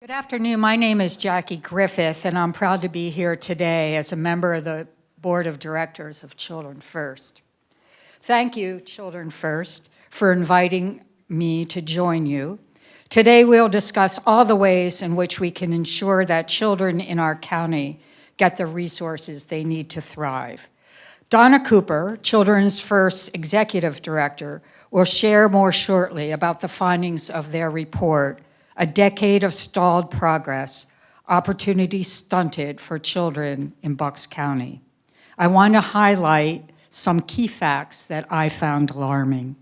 Good afternoon. My name is Jacqui Griffith, and I'm proud to be here today as a member of the Board of Directors of Children First. Thank you, Children First, for inviting me to join you. Today, we'll discuss all the ways in which we can ensure that children in our county get the resources they need to thrive. Donna Cooper, Children's First Executive Director, will share more shortly about the findings of their report, A Decade of Stalled Progress, Opportunity Stunted for Children in Bucks County. I want to highlight some key facts that I found alarming.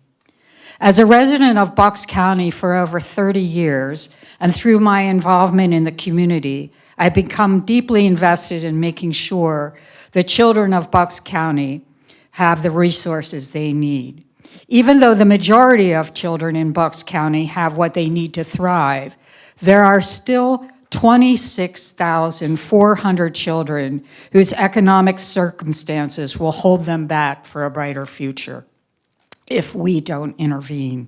As a resident of Bucks County for over 30 years, and through my involvement in the community, I've become deeply invested in making sure the children of Bucks County have the resources they need. Even though the majority of children in Bucks County have what they need to thrive, there are still 26,400 children whose economic circumstances will hold them back for a brighter future if we don't intervene.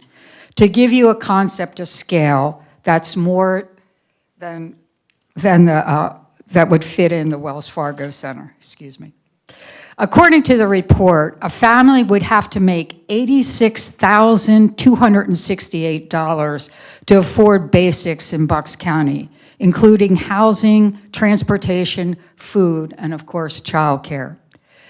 To give you a concept of scale, that's more than that would fit in the Wells Fargo Center, excuse me. According to the report, a family would have to make $86,268 to afford basics in Bucks County, including housing, transportation, food, and of course, childcare.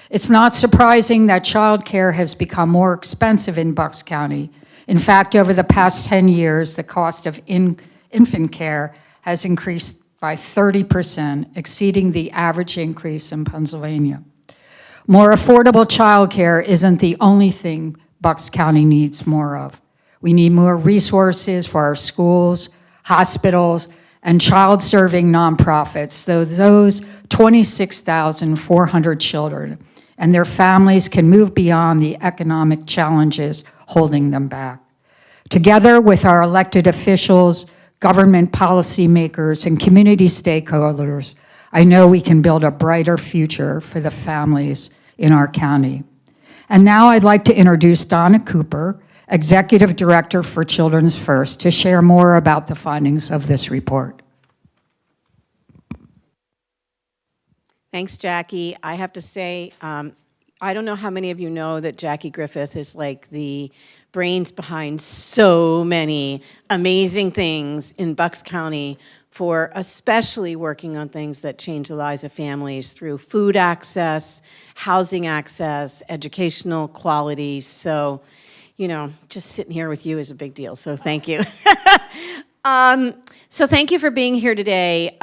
It's not surprising that childcare has become more expensive in Bucks County. In fact, over the past 10 years, the cost of infant care has increased by 30%, exceeding the average increase in Pennsylvania. More affordable childcare isn't the only thing Bucks County needs more of. We need more resources for our schools, hospitals, and child-serving nonprofits, so those 26,400 children and their families can move beyond the economic challenges holding them back. Together with our elected officials, government policymakers, and community stakeholders, I know we can build a brighter future for the families in our county. And now I'd like to introduce Donna Cooper, Executive Director for Children's First, to share more about the findings of this report. Thanks, Jacqui. I have to say, I don't know how many of you know that Jacqui Griffith is like the brains behind so many amazing things in Bucks County for especially working on things that change the lives of families through food access, housing access, educational quality. So, you know, just sitting here with you is a big deal, so thank you. So thank you for being here today.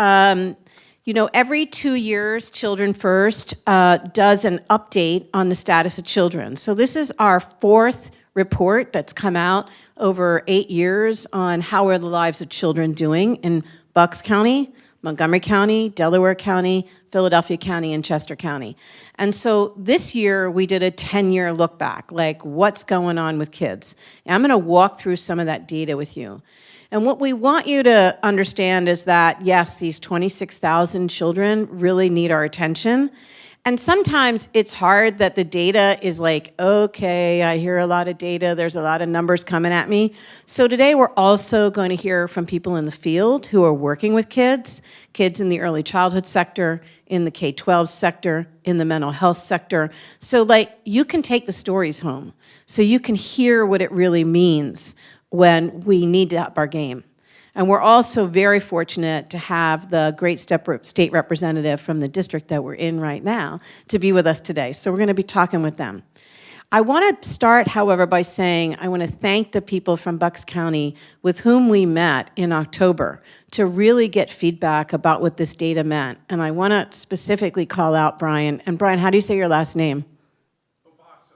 You know, every 2 years, Children First does an update on the status of children. So this is our 4th report that's come out over 8 years on how are the lives of children doing in Bucks County, Montgomery County, Delaware County, Philadelphia County, and Chester County. And so this year we did a 10-year look back, like what's going on with kids. And I'm gonna walk through some of that data with you. And what we want you to understand is that, yes, these 26,000 children really need our attention. And sometimes it's hard that the data is like, okay, I hear a lot of data, there's a lot of numbers coming at me. So today we're also going to hear from people in the field who are working with kids in the early childhood sector, in the K-12 sector, in the mental health sector. So like, you can take the stories home, so you can hear what it really means when we need to up our game. And we're also very fortunate to have the great state representative from the district that we're in right now to be with us today. So we're going to be talking with them. I want to start, however, by saying I want to thank the people from Bucks County with whom we met in October to really get feedback about what this data meant. And I want to specifically call out Brian. And Brian, how do you say your last name? Bavasso.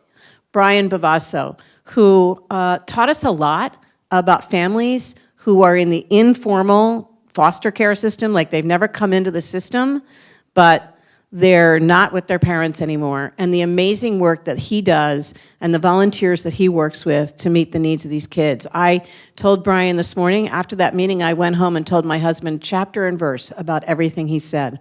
Brian Bavasso, who taught us a lot about families who are in the informal foster care system, like they've never come into the system, but they're not with their parents anymore. And the amazing work that he does and the volunteers that he works with to meet the needs of these kids. I told Brian this morning, after that meeting, I went home and told my husband chapter and verse about everything he said.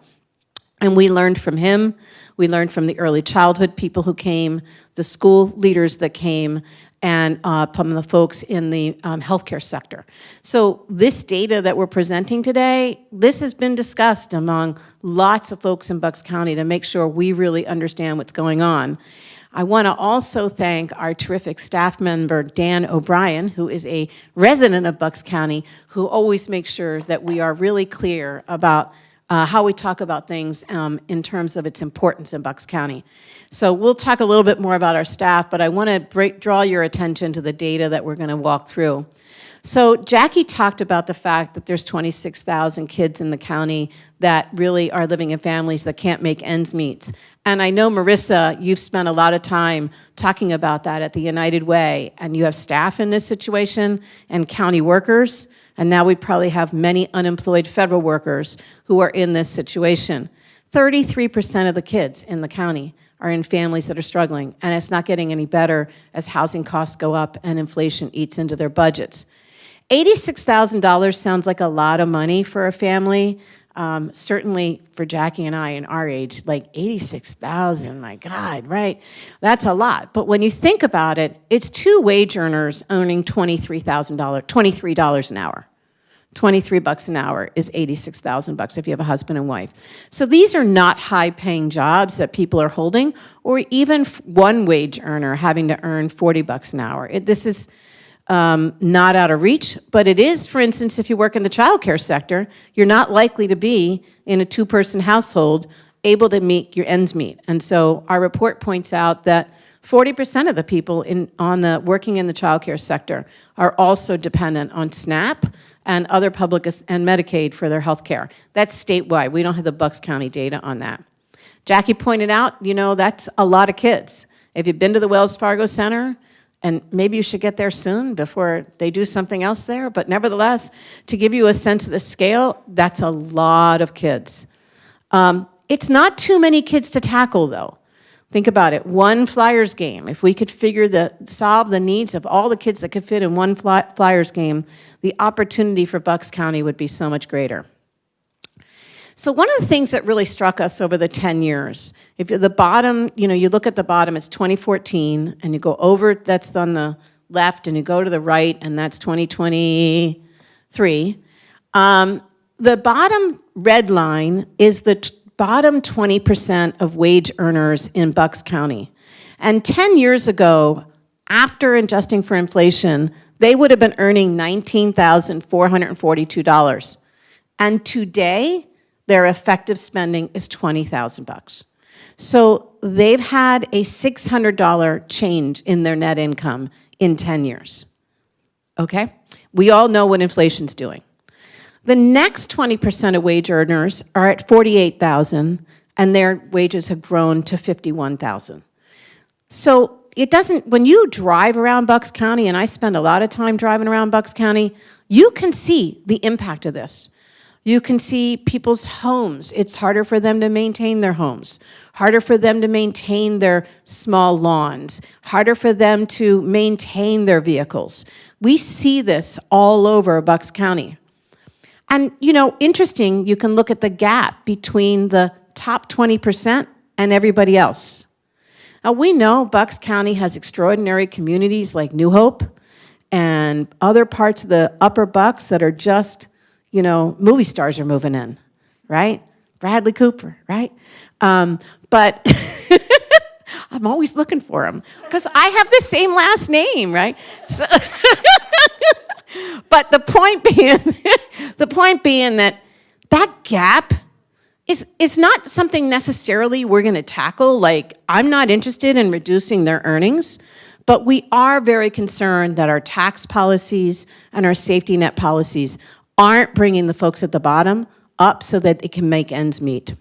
And we learned from him. We learned from the early childhood people who came, the school leaders that came, and from the folks in the healthcare sector. So this data that we're presenting today, this has been discussed among lots of folks in Bucks County to make sure we really understand what's going on. I want to also thank our terrific staff member, Dan O'Brien, who is a resident of Bucks County, who always makes sure that we are really clear about how we talk about things in terms of its importance in Bucks County. So we'll talk a little bit more about our staff, but I want to draw your attention to the data that we're going to walk through. So Jacqui talked about the fact that there's 26,000 kids in the county that really are living in families that can't make ends meet. And I know, Marissa, you've spent a lot of time talking about that at the United Way, and you have staff in this situation and county workers, and now we probably have many unemployed federal workers who are in this situation. 33% of the kids in the county are in families that are struggling, and it's not getting any better as housing costs go up and inflation eats into their budgets. $86,000 sounds like a lot of money for a family. Certainly for Jacqui and I in our age, like 86,000, my God, right? That's a lot. But when you think about it, it's two wage earners earning $23 an hour. 23 bucks an hour is 86,000 bucks if you have a husband and wife. So these are not high-paying jobs that people are holding, or even one wage earner having to earn 40 bucks an hour. This is not out of reach, but it is, for instance, if you work in the childcare sector, you're not likely to be in a two-person household able to meet your ends meet. And so our report points out that 40% of the people working in the childcare sector are also dependent on SNAP and other public and Medicaid for their health care. That's statewide. We don't have the Bucks County data on that. Jacqui pointed out, that's a lot of kids. If you've been to the Wells Fargo Center, and maybe you should get there soon before they do something else there, but nevertheless, to give you a sense of the scale, that's a lot of kids. It's not too many kids to tackle, though. Think about it, one Flyers game. If we could solve the needs of all the kids that could fit in one Flyers game, the opportunity for Bucks County would be so much greater. So one of the things that really struck us over the 10 years, if the bottom, you look at the bottom, it's 2014, and you go over, that's on the left, and you go to the right, and that's 2023. The bottom red line is the bottom 20% of wage earners in Bucks County. And 10 years ago, after adjusting for inflation, they would have been earning $19,442. And today, their effective spending is $20,000. So they've had a $600 change in their net income in 10 years. Okay? We all know what inflation's doing. The next 20% of wage earners are at $48,000, and their wages have grown to $51,000. So when you drive around Bucks County, and I spend a lot of time driving around Bucks County, you can see the impact of this. You can see people's homes. It's harder for them to maintain their homes, harder for them to maintain their small lawns, harder for them to maintain their vehicles. We see this all over Bucks County. And, interesting, you can look at the gap between the top 20% and everybody else. Now, we know Bucks County has extraordinary communities like New Hope and other parts of the upper Bucks that are just, movie stars are moving in, right? Bradley Cooper, right? But I'm always looking for him because I have the same last name, right? So but the point being that gap is not something necessarily we're going to tackle. Like, I'm not interested in reducing their earnings, but we are very concerned that our tax policies and our safety net policies aren't bringing the folks at the bottom up so that they can make ends meet.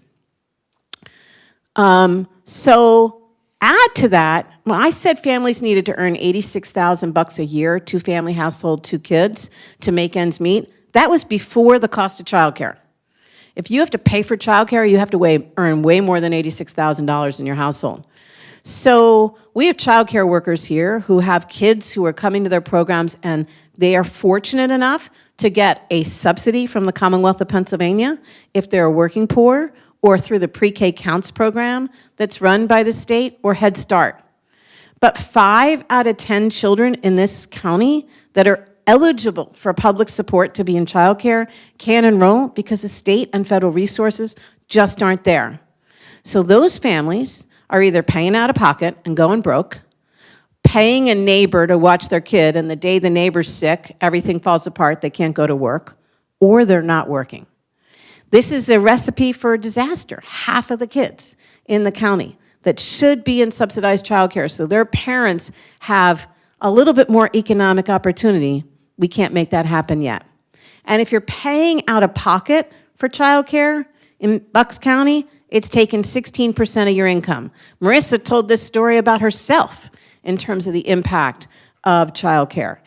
So add to that, when I said families needed to earn $86,000 a year, two-family household, two kids, to make ends meet, that was before the cost of childcare. If you have to pay for childcare, you have to earn way more than $86,000 in your household. So we have childcare workers here who have kids who are coming to their programs, and they are fortunate enough to get a subsidy from the Commonwealth of Pennsylvania if they're working poor, or through the Pre-K Counts program that's run by the state or Head Start. But 5 out of 10 children in this county that are eligible for public support to be in childcare can't enroll because the state and federal resources just aren't there. So those families are either paying out of pocket and going broke, paying a neighbor to watch their kid, and the day the neighbor's sick, everything falls apart, they can't go to work, or they're not working. This is a recipe for disaster. Half of the kids in the county that should be in subsidized childcare, so their parents have a little bit more economic opportunity, we can't make that happen yet. And if you're paying out of pocket for childcare in Bucks County, it's taken 16% of your income. Marissa told this story about herself in terms of the impact of childcare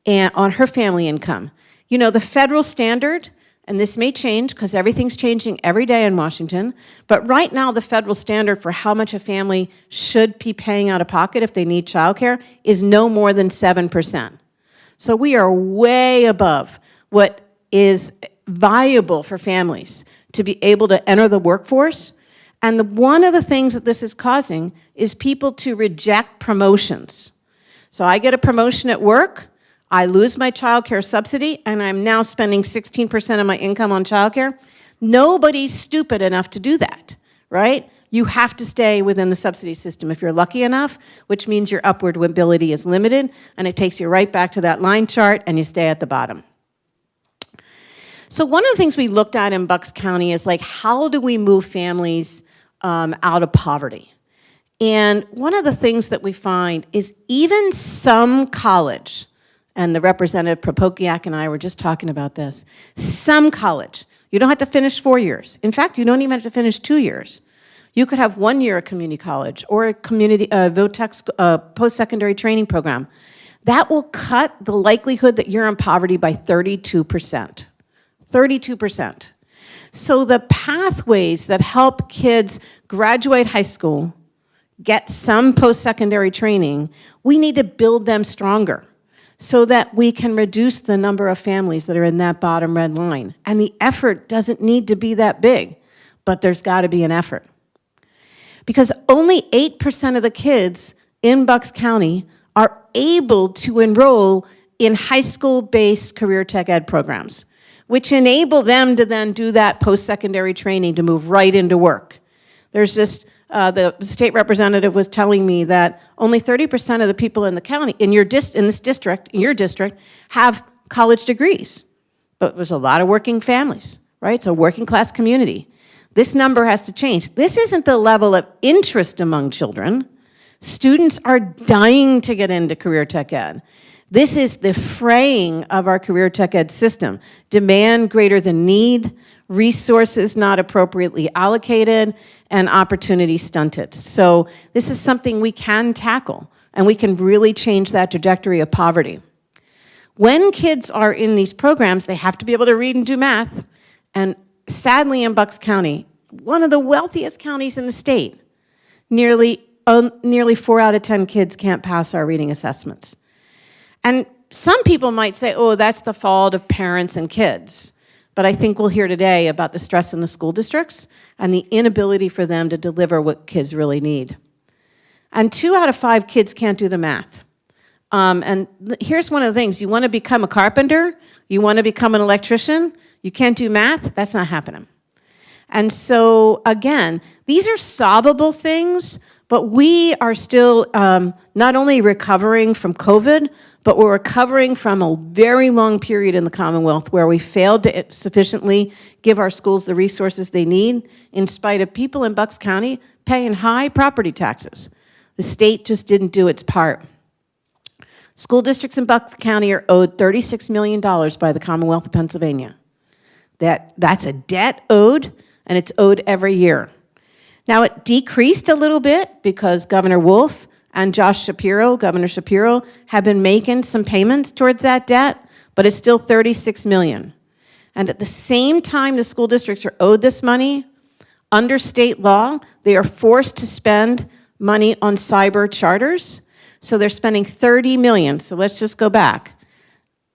and on her family income. You know, the federal standard, and this may change because everything's changing every day in Washington, but right now the federal standard for how much a family should be paying out of pocket if they need childcare is no more than 7%. So we are way above what is viable for families to be able to enter the workforce. And one of the things that this is causing is people to reject promotions. So I get a promotion at work, I lose my childcare subsidy, and I'm now spending 16% of my income on childcare. Nobody's stupid enough to do that, right? You have to stay within the subsidy system if you're lucky enough, which means your upward mobility is limited, and it takes you right back to that line chart, and you stay at the bottom. So one of the things we looked at in Bucks County is like, how do we move families out of poverty? And one of the things that we find is even some college, and the Representative Prokopriak and I were just talking about this, some college, you don't have to finish 4 years. In fact, you don't even have to finish 2 years. You could have 1 year at community college or a community VOTEC post-secondary training program. That will cut the likelihood that you're in poverty by 32%. 32%. So the pathways that help kids graduate high school, get some post-secondary training, we need to build them stronger so that we can reduce the number of families that are in that bottom red line. And the effort doesn't need to be that big, but there's got to be an effort. Because only 8% of the kids in Bucks County are able to enroll in high school-based career tech ed programs, which enable them to then do that post-secondary training to move right into work. There's just, the state representative was telling me that only 30% of the people in the county, in your district, have college degrees. But there's a lot of working families, right? It's a working class community. This number has to change. This isn't the level of interest among children. Students are dying to get into career tech ed. This is the fraying of our career tech ed system. Demand greater than need, resources not appropriately allocated, and opportunity stunted. So this is something we can tackle, and we can really change that trajectory of poverty. When kids are in these programs, they have to be able to read and do math, and sadly in Bucks County, one of the wealthiest counties in the state, nearly 4 out of 10 kids can't pass our reading assessments. And some people might say, oh, that's the fault of parents and kids. But I think we'll hear today about the stress in the school districts and the inability for them to deliver what kids really need. And 2 out of 5 kids can't do the math. And here's one of the things. You want to become a carpenter, you want to become an electrician, you can't do math, that's not happening. And so, again, these are solvable things, but we are still not only recovering from COVID, but we're recovering from a very long period in the Commonwealth where we failed to sufficiently give our schools the resources they need in spite of people in Bucks County paying high property taxes. The state just didn't do its part. School districts in Bucks County are owed $36 million by the Commonwealth of Pennsylvania. That's a debt owed, and it's owed every year. Now, it decreased a little bit because Governor Wolf and Governor Shapiro, have been making some payments towards that debt, but it's still $36 million. And at the same time the school districts are owed this money, under state law, they are forced to spend money on cyber charters. So they're spending $30 million. So let's just go back.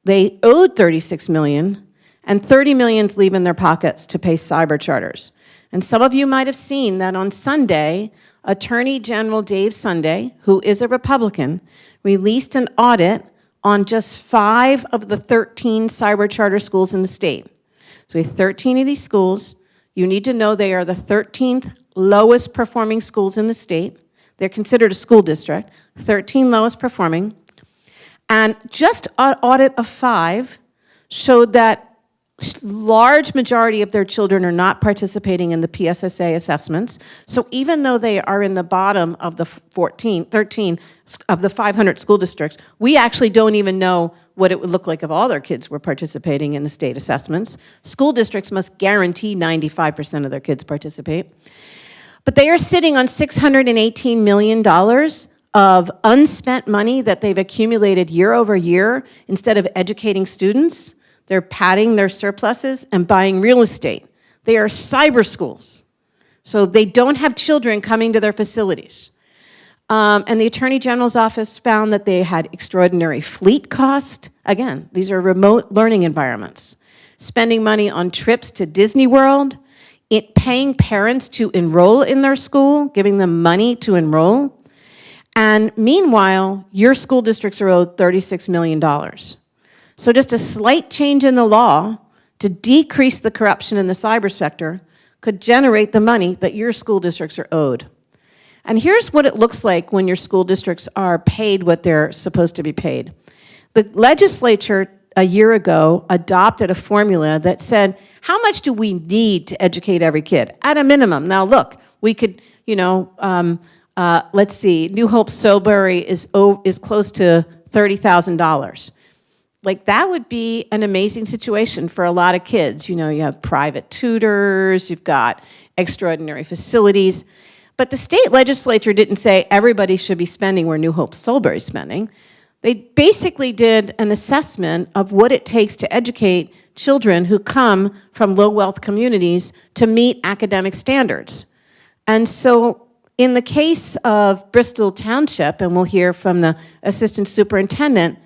They owed $36 million, and 30 million's leaving their pockets to pay cyber charters. And some of you might have seen that on Sunday, Attorney General Dave Sunday, who is a Republican, released an audit on just 5 of the 13 cyber charter schools in the state. So we have 13 of these schools. You need to know they are the 13th lowest performing schools in the state. They're considered a school district, 13 lowest performing. And just an audit of 5 showed that large majority of their children are not participating in the PSSA assessments. So even though they are in the bottom of the 13 of the 500 school districts, we actually don't even know what it would look like if all their kids were participating in the state assessments. School districts must guarantee 95% of their kids participate. But they are sitting on $618 million of unspent money that they've accumulated year over year. Instead of educating students, they're padding their surpluses and buying real estate. They are cyber schools. So they don't have children coming to their facilities. And the Attorney General's office found that they had extraordinary fleet cost. Again, these are remote learning environments. Spending money on trips to Disney World, paying parents to enroll in their school, giving them money to enroll. And meanwhile, your school districts are owed $36 million. So just a slight change in the law to decrease the corruption in the cyber sector could generate the money that your school districts are owed. And here's what it looks like when your school districts are paid what they're supposed to be paid. The legislature a year ago adopted a formula that said, how much do we need to educate every kid? At a minimum. Now look, we could, let's see, New Hope Solebury is close to $30,000. Like that would be an amazing situation for a lot of kids. You know, you have private tutors, you've got extraordinary facilities. But the state legislature didn't say everybody should be spending where New Hope Solebury is spending. They basically did an assessment of what it takes to educate children who come from low-wealth communities to meet academic standards. And so in the case of Bristol Township, and we'll hear from the assistant superintendent,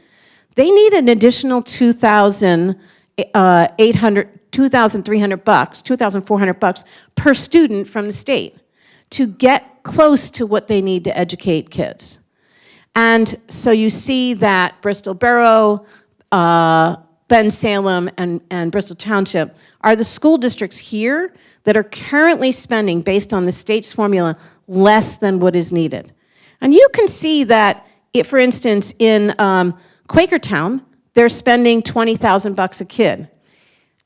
they need an additional $2,400 per student from the state to get close to what they need to educate kids. And so you see that Bristol Borough, Ben Salem, and Bristol Township are the school districts here that are currently spending, based on the state's formula, less than what is needed. And you can see that, for instance, in Quakertown, they're spending $20,000 a kid.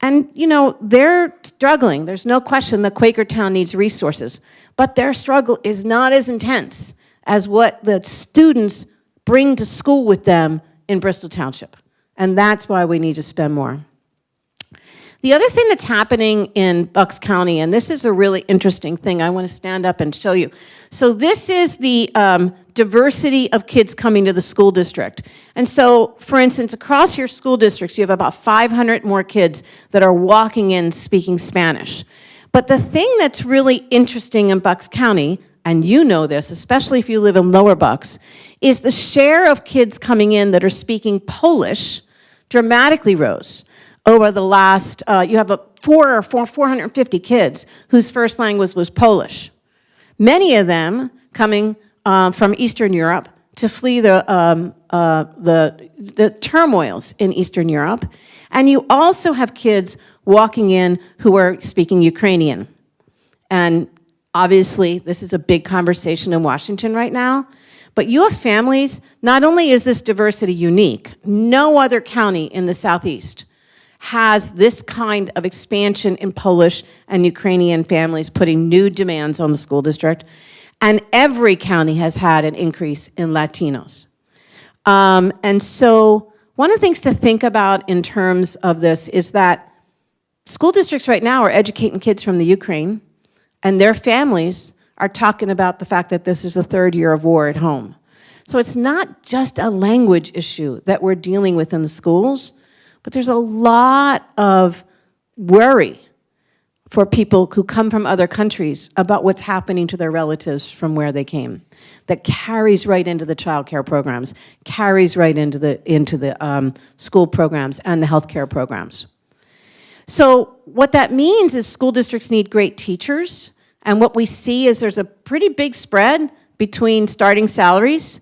And, you know, they're struggling. There's no question that Quakertown needs resources. But their struggle is not as intense as what the students bring to school with them in Bristol Township. And that's why we need to spend more. The other thing that's happening in Bucks County, and this is a really interesting thing, I want to stand up and show you. So this is the diversity of kids coming to the school district. And so, for instance, across your school districts, you have about 500 more kids that are walking in speaking Spanish. But the thing that's really interesting in Bucks County, and you know this, especially if you live in Lower Bucks, is the share of kids coming in that are speaking Polish dramatically rose. Over the last, you have 450 kids whose first language was Polish. Many of them coming from Eastern Europe to flee the turmoils in Eastern Europe. And you also have kids walking in who are speaking Ukrainian. And obviously, this is a big conversation in Washington right now. But you have families, not only is this diversity unique, no other county in the Southeast has this kind of expansion in Polish and Ukrainian families putting new demands on the school district. And every county has had an increase in Latinos. And so one of the things to think about in terms of this is that school districts right now are educating kids from the Ukraine, and their families are talking about the fact that this is the third year of war at home. So it's not just a language issue that we're dealing with in the schools, but there's a lot of worry for people who come from other countries about what's happening to their relatives from where they came. That carries right into the child care programs, carries right into the school programs and the healthcare programs. So what that means is school districts need great teachers, and what we see is there's a pretty big spread between starting salaries,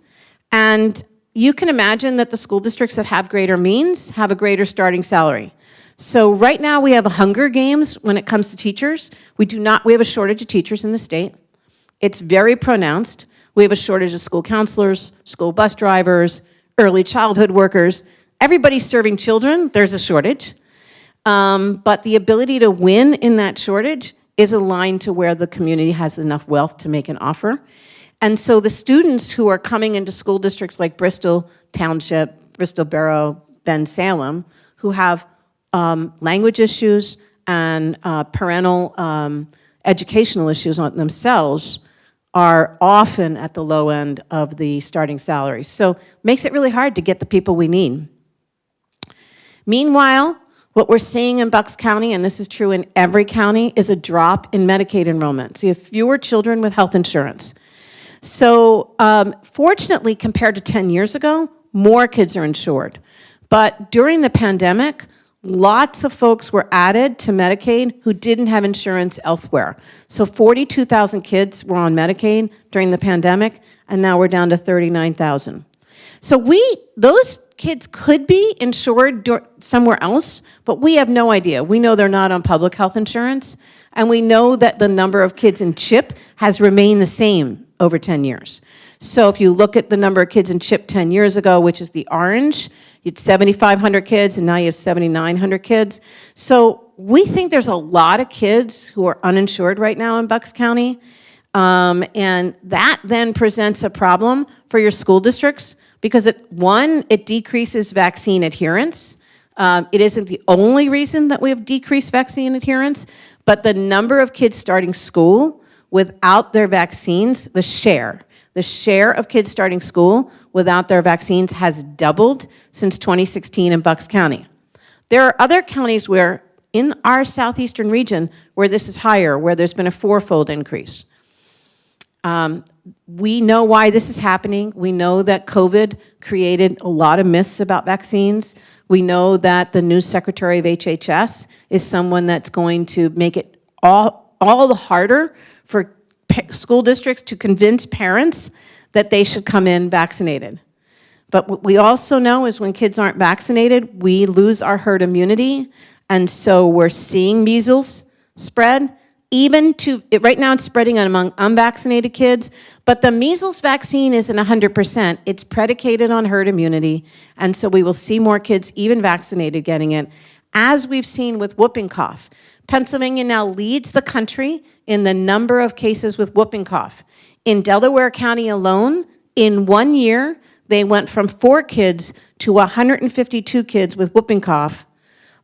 and you can imagine that the school districts that have greater means have a greater starting salary. So right now we have a Hunger Games when it comes to teachers. We have a shortage of teachers in the state. It's very pronounced. We have a shortage of school counselors, school bus drivers, early childhood workers. Everybody serving children, there's a shortage. But the ability to win in that shortage is aligned to where the community has enough wealth to make an offer. And so the students who are coming into school districts like Bristol Township, Bristol Borough, Bend Salem, who have language issues and parental educational issues on themselves are often at the low end of the starting salary. So makes it really hard to get the people we need. Meanwhile, what we're seeing in Bucks County, and this is true in every county, is a drop in Medicaid enrollment. So you have fewer children with health insurance. So fortunately, compared to 10 years ago, more kids are insured. But during the pandemic, lots of folks were added to Medicaid who didn't have insurance elsewhere. So 42,000 kids were on Medicaid during the pandemic, and now we're down to 39,000. So those kids could be insured somewhere else, but we have no idea. We know they're not on public health insurance, and we know that the number of kids in CHIP has remained the same over 10 years. So if you look at the number of kids in CHIP 10 years ago, which is the orange, you had 7,500 kids, and now you have 7,900 kids. So we think there's a lot of kids who are uninsured right now in Bucks County, and that then presents a problem for your school districts because it decreases vaccine adherence. It isn't the only reason that we have decreased vaccine adherence, but the number of kids starting school without their vaccines, the share of kids starting school without their vaccines has doubled since 2016 in Bucks County. There are other counties where, in our southeastern region, where this is higher, where there's been a fourfold increase. We know why this is happening. We know that COVID created a lot of myths about vaccines. We know that the new Secretary of HHS is someone that's going to make it all the harder for school districts to convince parents that they should come in vaccinated. But what we also know is when kids aren't vaccinated, we lose our herd immunity, and so we're seeing measles spread. Right now it's spreading among unvaccinated kids, but the measles vaccine isn't 100%. It's predicated on herd immunity, and so we will see more kids, even vaccinated, getting it, as we've seen with whooping cough. Pennsylvania now leads the country in the number of cases with whooping cough. In Delaware County alone, in 1 year, they went from 4 kids to 152 kids with whooping cough,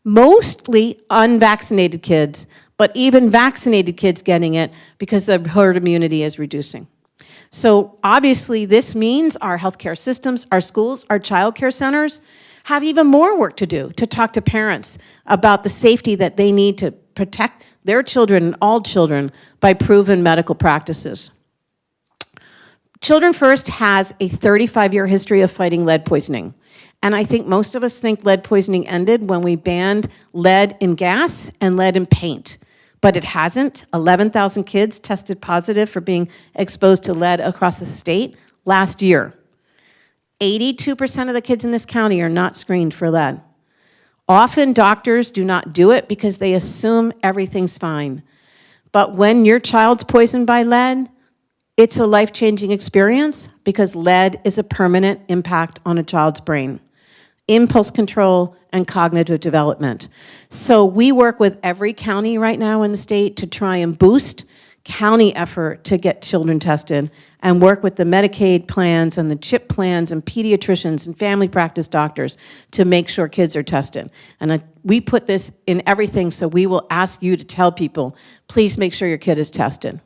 mostly unvaccinated kids, but even vaccinated kids getting it because the herd immunity is reducing. So obviously this means our healthcare systems, our schools, our child care centers have even more work to do to talk to parents about the safety that they need to protect their children and all children by proven medical practices. Children First has a 35-year history of fighting lead poisoning. And I think most of us think lead poisoning ended when we banned lead in gas and lead in paint. But it hasn't. 11,000 kids tested positive for being exposed to lead across the state last year. 82% of the kids in this county are not screened for lead. Often doctors do not do it because they assume everything's fine. But when your child's poisoned by lead, it's a life-changing experience because lead is a permanent impact on a child's brain, impulse control, and cognitive development. So we work with every county right now in the state to try and boost county effort to get children tested and work with the Medicaid plans and the CHIP plans and pediatricians and family practice doctors to make sure kids are tested. And we put this in everything, so we will ask you to tell people, please make sure your kid is tested.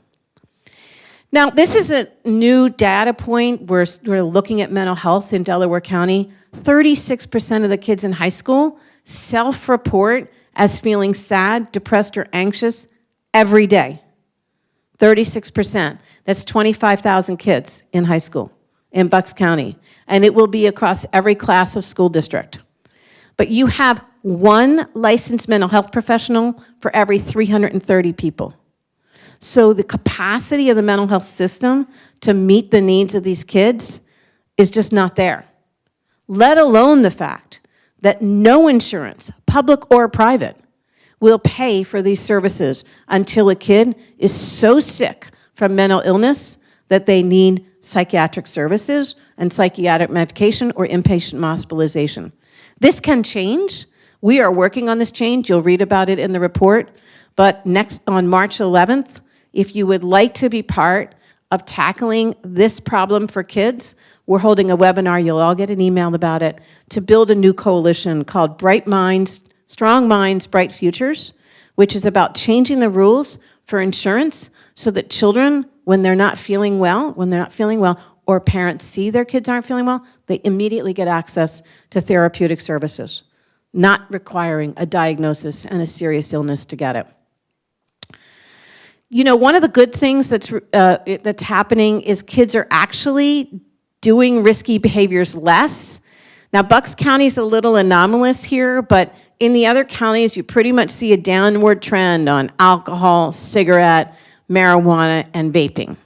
Now, this is a new data point. We're looking at mental health in Delaware County. 36% of the kids in high school self-report as feeling sad, depressed, or anxious every day. 36%. That's 25,000 kids in high school in Bucks County. And it will be across every class of school district. But you have one licensed mental health professional for every 330 people. So the capacity of the mental health system to meet the needs of these kids is just not there. Let alone the fact that no insurance, public or private, will pay for these services until a kid is so sick from mental illness that they need psychiatric services and psychiatric medication or inpatient hospitalization. This can change. We are working on this change. You'll read about it in the report. But next, on March 11th, if you would like to be part of tackling this problem for kids, we're holding a webinar, you'll all get an email about it, to build a new coalition called Bright Minds, Strong Minds, Bright Futures, which is about changing the rules for insurance so that children, when they're not feeling well, or parents see their kids aren't feeling well, they immediately get access to therapeutic services, not requiring a diagnosis and a serious illness to get it. You know, one of the good things that's happening is kids are actually doing risky behaviors less. Now, Bucks County is a little anomalous here, but in the other counties, you pretty much see a downward trend on alcohol, cigarette, marijuana, and vaping.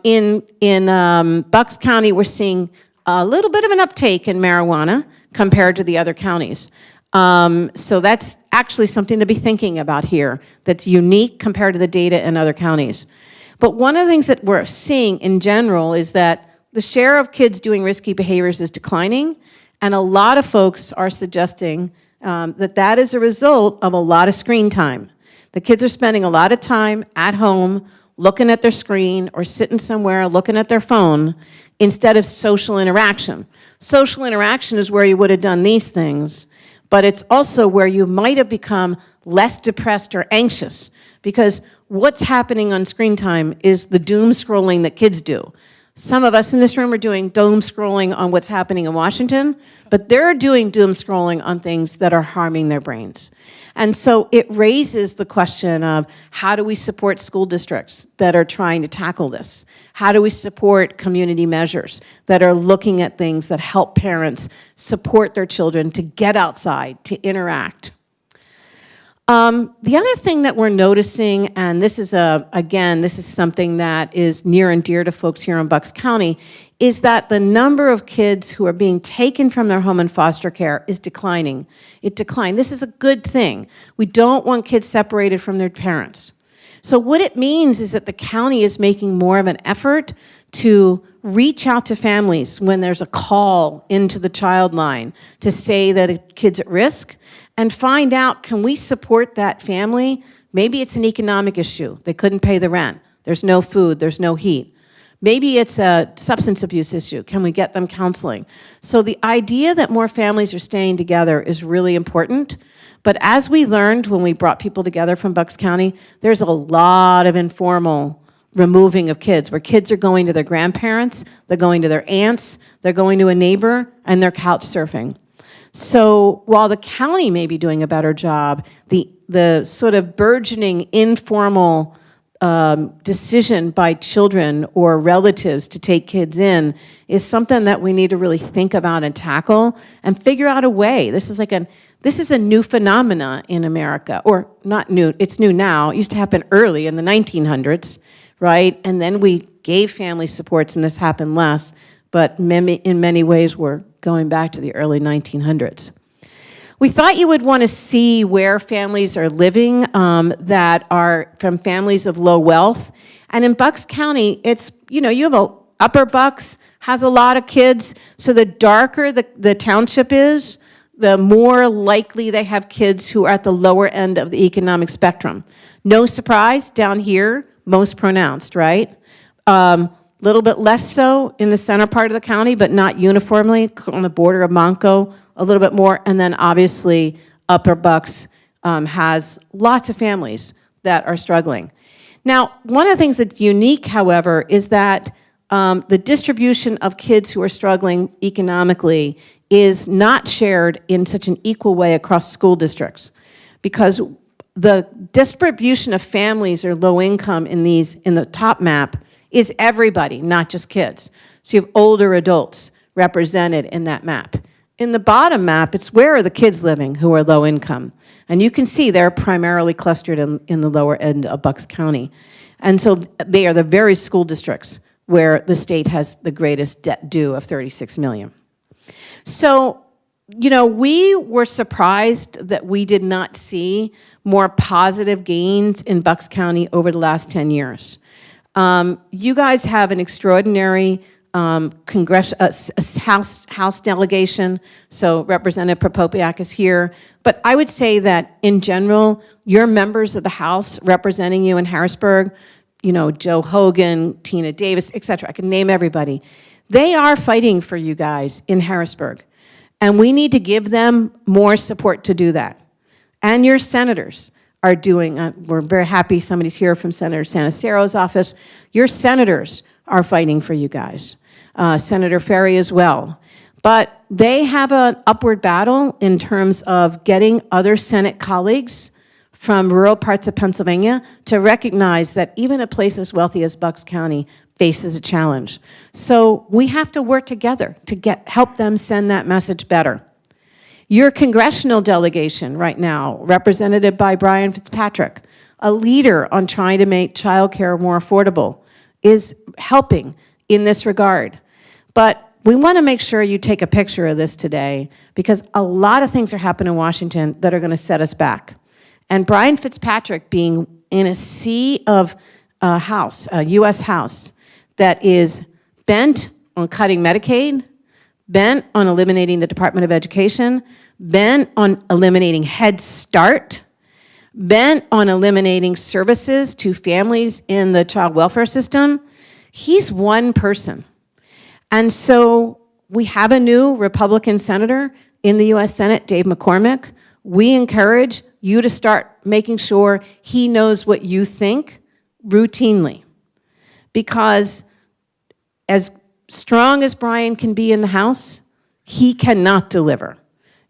In Bucks County, we're seeing a little bit of an uptake in marijuana compared to the other counties. So that's actually something to be thinking about here that's unique compared to the data in other counties. But one of the things that we're seeing in general is that the share of kids doing risky behaviors is declining, and a lot of folks are suggesting that is a result of a lot of screen time. The kids are spending a lot of time at home looking at their screen or sitting somewhere looking at their phone instead of social interaction. Social interaction is where you would have done these things, but it's also where you might have become less depressed or anxious, because what's happening on screen time is the doom scrolling that kids do. Some of us in this room are doing doom scrolling on what's happening in Washington, but they're doing doom scrolling on things that are harming their brains. And so it raises the question of, how do we support school districts that are trying to tackle this? How do we support community measures that are looking at things that help parents support their children to get outside, to interact? The other thing that we're noticing, and this is this is something that is near and dear to folks here in Bucks County, is that the number of kids who are being taken from their home in foster care is declining. It declined. This is a good thing. We don't want kids separated from their parents. So what it means is that the county is making more of an effort to reach out to families when there's a call into the child line to say that a kid's at risk, and find out, can we support that family? Maybe it's an economic issue. They couldn't pay the rent. There's no food. There's no heat. Maybe it's a substance abuse issue. Can we get them counseling? So the idea that more families are staying together is really important. But as we learned when we brought people together from Bucks County, there's a lot of informal removing of kids, where kids are going to their grandparents, they're going to their aunts, they're going to a neighbor, and they're couch surfing. So while the county may be doing a better job, the sort of burgeoning informal decision by children or relatives to take kids in is something that we need to really think about and tackle and figure out a way. This is a new phenomena in America, or not new, it's new now. It used to happen early in the 1900s, right? And then we gave family supports and this happened less, but in many ways we're going back to the early 1900s. We thought you would want to see where families are living that are from families of low wealth. And in Bucks County, it's, you have Upper Bucks has a lot of kids, so the darker the township is, the more likely they have kids who are at the lower end of the economic spectrum. No surprise, down here, most pronounced, right? Little bit less so in the center part of the county, but not uniformly. On the border of Monco, a little bit more. And then obviously Upper Bucks has lots of families that are struggling. Now, one of the things that's unique, however, is that the distribution of kids who are struggling economically is not shared in such an equal way across school districts, because the distribution of families or low income in the top map is everybody, not just kids. So you have older adults represented in that map. In the bottom map, it's where are the kids living who are low income. And you can see they're primarily clustered in the lower end of Bucks County. And so they are the very school districts where the state has the greatest debt due of $36 million. So, you know, we were surprised that we did not see more positive gains in Bucks County over the last 10 years. You guys have an extraordinary House delegation, so Representative Prokopriak is here. But I would say that in general, your members of the House representing you in Harrisburg, you know, Joe Hogan, Tina Davis, et cetera, I can name everybody. They are fighting for you guys in Harrisburg. And we need to give them more support to do that. And your senators are doing, we're very happy somebody's here from Senator Sanacero's office. Your senators are fighting for you guys. Senator Ferry as well. But they have an upward battle in terms of getting other Senate colleagues from rural parts of Pennsylvania to recognize that even a place as wealthy as Bucks County faces a challenge. So we have to work together to help them send that message better. Your congressional delegation right now, represented by Brian Fitzpatrick, a leader on trying to make childcare more affordable, is helping in this regard. But we want to make sure you take a picture of this today because a lot of things are happening in Washington that are going to set us back. And Brian Fitzpatrick being in a sea of a U.S. House that is bent on cutting Medicaid, bent on eliminating the Department of Education, bent on eliminating Head Start, bent on eliminating services to families in the child welfare system. He's one person. And so we have a new Republican senator in the U.S. Senate, Dave McCormick. We encourage you to start making sure he knows what you think routinely. Because as strong as Brian can be in the House, he cannot deliver.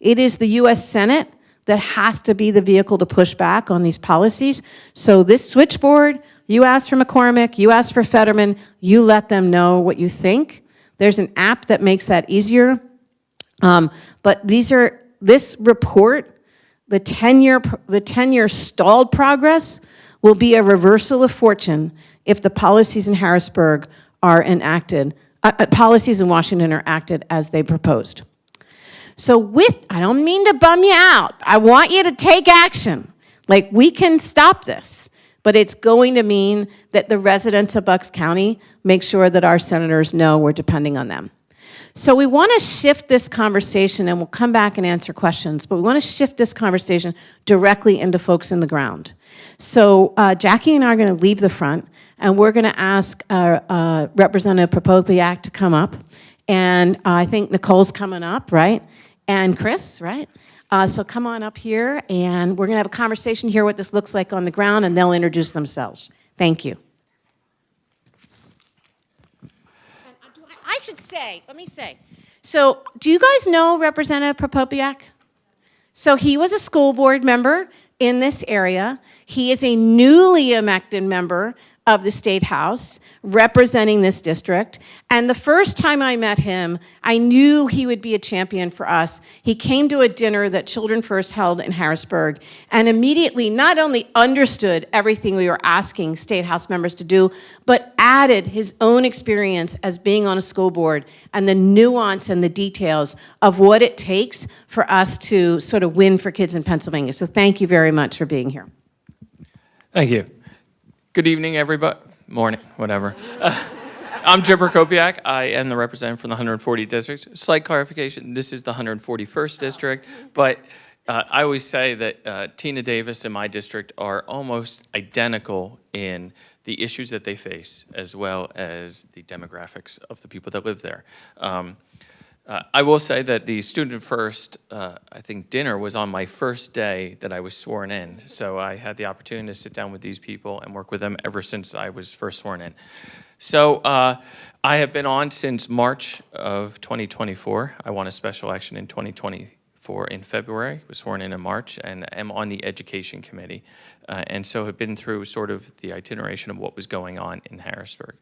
It is the U.S. Senate that has to be the vehicle to push back on these policies. So this switchboard, you ask for McCormick, you ask for Fetherman, you let them know what you think. There's an app that makes that easier. But this report, the 10-year stalled progress will be a reversal of fortune if the policies in Harrisburg are enacted, policies in Washington are acted as they proposed. So I don't mean to bum you out. I want you to take action. Like, we can stop this, but it's going to mean that the residents of Bucks County make sure that our senators know we're depending on them. So we want to shift this conversation, and we'll come back and answer questions, but we want to shift this conversation directly into folks in the ground. So Jacqui and I are going to leave the front, and we're going to ask Representative Prokopriak to come up. And I think Nicole's coming up, right? And Chris, right? So come on up here, and we're going to have a conversation, hear what this looks like on the ground, and they'll introduce themselves. Thank you. I should say, let me say, so do you guys know Representative Prokopriak? So he was a school board member in this area. He is a newly elected member of the State House representing this district. And the first time I met him, I knew he would be a champion for us. He came to a dinner that Children First held in Harrisburg and immediately not only understood everything we were asking State House members to do, but added his own experience as being on a school board and the nuance and the details of what it takes for us to sort of win for kids in Pennsylvania. So thank you very much for being here. Thank you. Good evening, everybody. Morning, whatever. I'm Jim Prokopriak. I am the representative from the 140th district. Slight clarification, this is the 141st district, but I always say that Tina Davis and my district are almost identical in the issues that they face, as well as the demographics of the people that live there. I will say that the Student First, I think, dinner was on my first day that I was sworn in. So I had the opportunity to sit down with these people and work with them ever since I was first sworn in. So I have been on since March of 2024. I won a special election in 2024 in February, was sworn in March, and am on the Education Committee. And so have been through sort of the itineration of what was going on in Harrisburg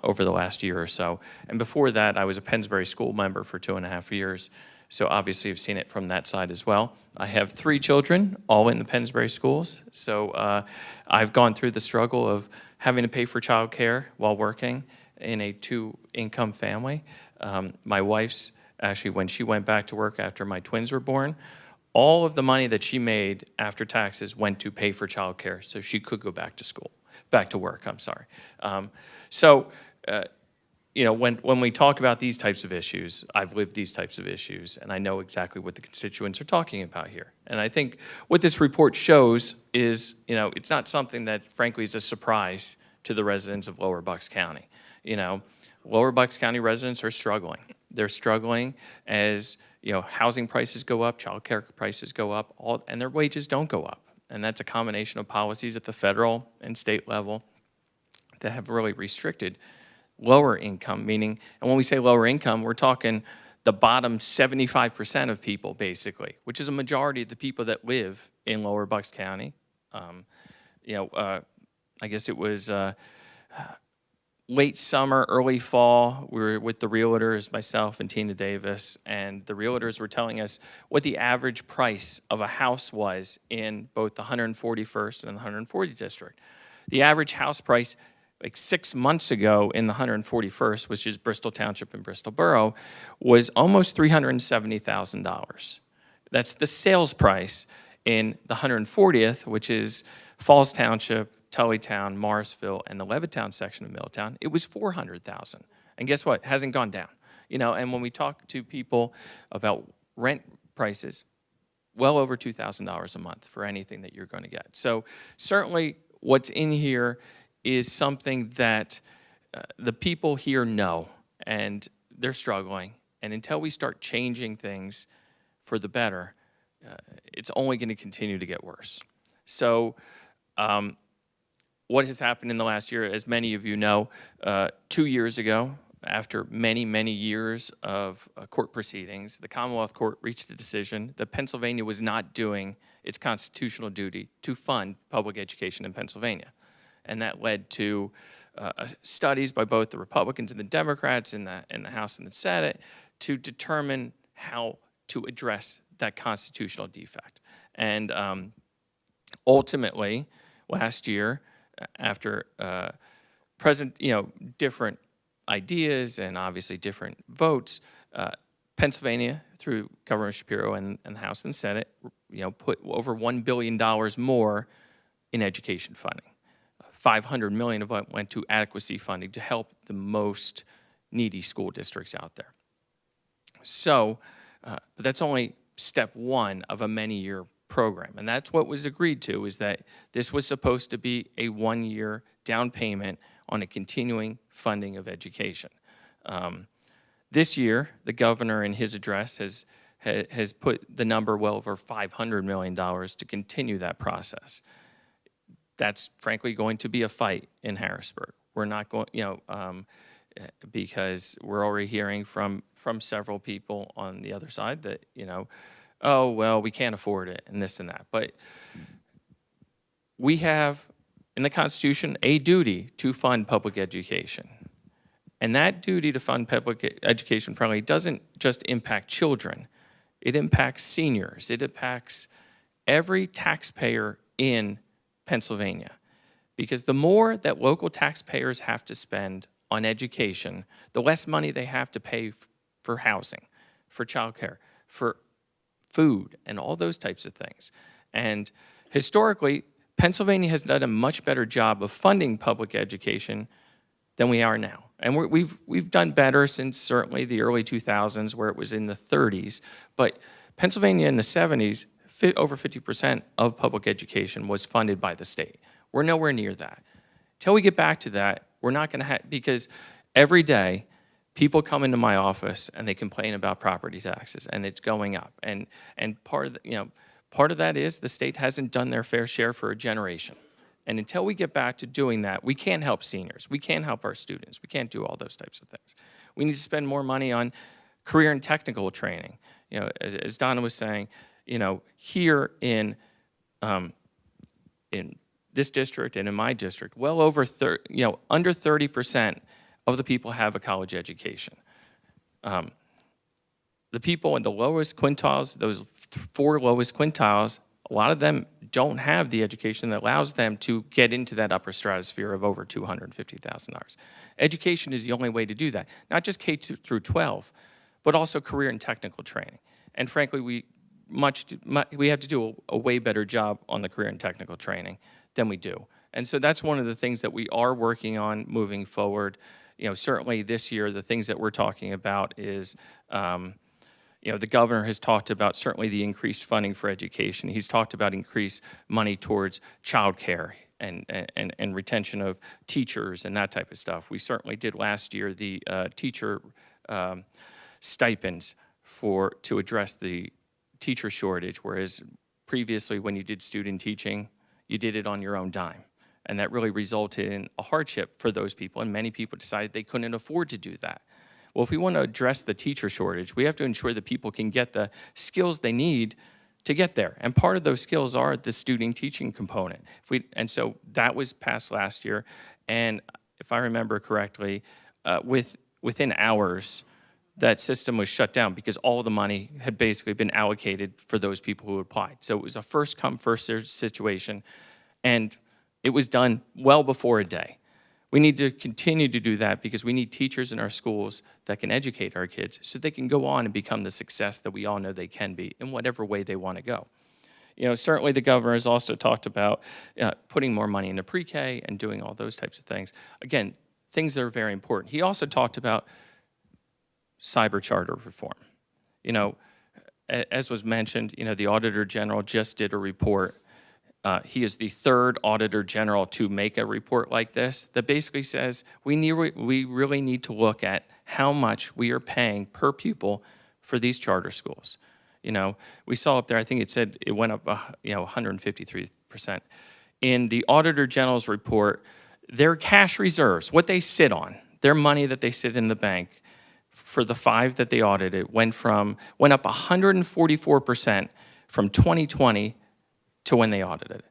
over the last year or so. And before that, I was a Pennsbury school member for 2.5 years, So obviously I've seen it from that side as well. I have 3 children, all in the Pennsbury schools. So I've gone through the struggle of having to pay for childcare while working in a 2-income family. My wife's, actually, when she went back to work after my twins were born, all of the money that she made after taxes went to pay for childcare so she could go back to work, I'm sorry. You know, when we talk about these types of issues, I've lived these types of issues, and I know exactly what the constituents are talking about here. And I think what this report shows is, you know, it's not something that, frankly, is a surprise to the residents of Lower Bucks County. You know, Lower Bucks County residents are struggling. They're struggling as, you know, housing prices go up, child care prices go up, and their wages don't go up. And that's a combination of policies at the federal and state level that have really restricted lower income, meaning, and when we say lower income, we're talking the bottom 75% of people, basically, which is a majority of the people that live in Lower Bucks County. You know, I guess it was late summer, early fall. We were with the realtors, myself and Tina Davis, and the realtors were telling us what the average price of a house was in both the 141st and the 140th district. The average house price, like 6 months ago in the 141st, which is Bristol Township and Bristol Borough, was almost $370,000. That's the sales price. In the 140th, which is Falls Township, Tullytown, Morrisville, and the Levittown section of Middletown, it was $400,000. And guess what? It hasn't gone down. You know, and when we talk to people about rent prices, well over $2,000 a month for anything that you're going to get. So certainly what's in here is something that the people here know, and they're struggling. And until we start changing things for the better, it's only going to continue to get worse. So what has happened in the last year, as many of you know, 2 years ago, after many, many years of court proceedings, the Commonwealth Court reached a decision that Pennsylvania was not doing its constitutional duty to fund public education in Pennsylvania. And that led to studies by both the Republicans and the Democrats in the House and the Senate to determine how to address that constitutional defect. And ultimately, last year, after different ideas and obviously different votes, Pennsylvania, through Governor Shapiro and the House and the Senate, put over $1 billion more in education funding. $500 million of it went to adequacy funding to help the most needy school districts out there. So, but that's only step one of a many-year program, and that's what was agreed to, is that this was supposed to be a 1-year down payment on a continuing funding of education. This year, the governor in his address has put the number well over $500 million to continue that process. That's frankly going to be a fight in Harrisburg. We're not going, because we're already hearing from several people on the other side that, oh, well, we can't afford it and this and that. But we have in the Constitution a duty to fund public education. And that duty to fund public education, frankly, doesn't just impact children. It impacts seniors. It impacts every taxpayer in Pennsylvania, because the more that local taxpayers have to spend on education, the less money they have to pay for housing, for childcare, for food, and all those types of things. And historically, Pennsylvania has done a much better job of funding public education than we are now. And we've done better since certainly the early 2000s, where it was in the 30s. But Pennsylvania in the 70s, over 50% of public education was funded by the state. We're nowhere near that. Till we get back to that, we're not going to have, because every day people come into my office and they complain about property taxes and it's going up. And part of that is the state hasn't done their fair share for a generation. And until we get back to doing that, we can't help seniors. We can't help our students. We can't do all those types of things. We need to spend more money on career and technical training. As Donna was saying, here in this district and in my district, well over under 30% of the people have a college education. the people in the lowest quintiles, those 4 lowest quintiles, a lot of them don't have the education that allows them to get into that upper stratosphere of over $250,000. Education is the only way to do that, not just K through 12, but also career and technical training. And frankly, we have to do a way better job on the career and technical training than we do. And so that's one of the things that we are working on moving forward. You know, certainly this year, the things that we're talking about is, you know, the governor has talked about certainly the increased funding for education. He's talked about increased money towards childcare and retention of teachers and that type of stuff. We certainly did last year the teacher stipends to address the teacher shortage, whereas previously when you did student teaching, you did it on your own dime. And that really resulted in a hardship for those people, and many people decided they couldn't afford to do that. Well, if we want to address the teacher shortage, we have to ensure that people can get the skills they need to get there. And part of those skills are the student teaching component. And so that was passed last year. And if I remember correctly, within hours, that system was shut down because all the money had basically been allocated for those people who applied. So it was a first come, first served situation. And it was done well before a day. We need to continue to do that because we need teachers in our schools that can educate our kids so they can go on and become the success that we all know they can be in whatever way they want to go. You know, certainly the governor has also talked about putting more money into pre-K and doing all those types of things. Again, things that are very important. He also talked about cyber charter reform. You know, as was mentioned, you know, the Auditor General just did a report. He is the 3rd Auditor General to make a report like this that basically says we really need to look at how much we are paying per pupil for these charter schools. You know, we saw up there, I think it said it went up, you know, 153%. In the Auditor General's report, their cash reserves, what they sit on, their money that they sit in the bank, for the 5 that they audited, went up 144% from 2020 to when they audited it.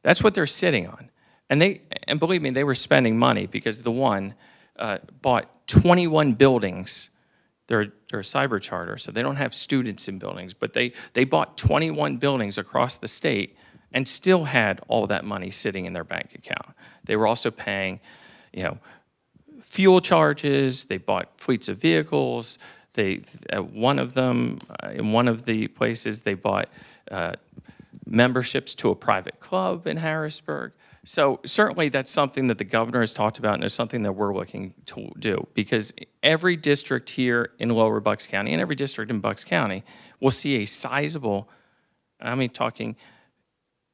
That's what they're sitting on. And believe me, they were spending money because the one bought 21 buildings. They're a cyber charter, so they don't have students in buildings, but they bought 21 buildings across the state and still had all that money sitting in their bank account. They were also paying, you know, fuel charges. They bought fleets of vehicles. One of them, in one of the places, they bought memberships to a private club in Harrisburg. So certainly that's something that the governor has talked about, and it's something that we're looking to do, because every district here in Lower Bucks County and every district in Bucks County will see a sizable, I mean,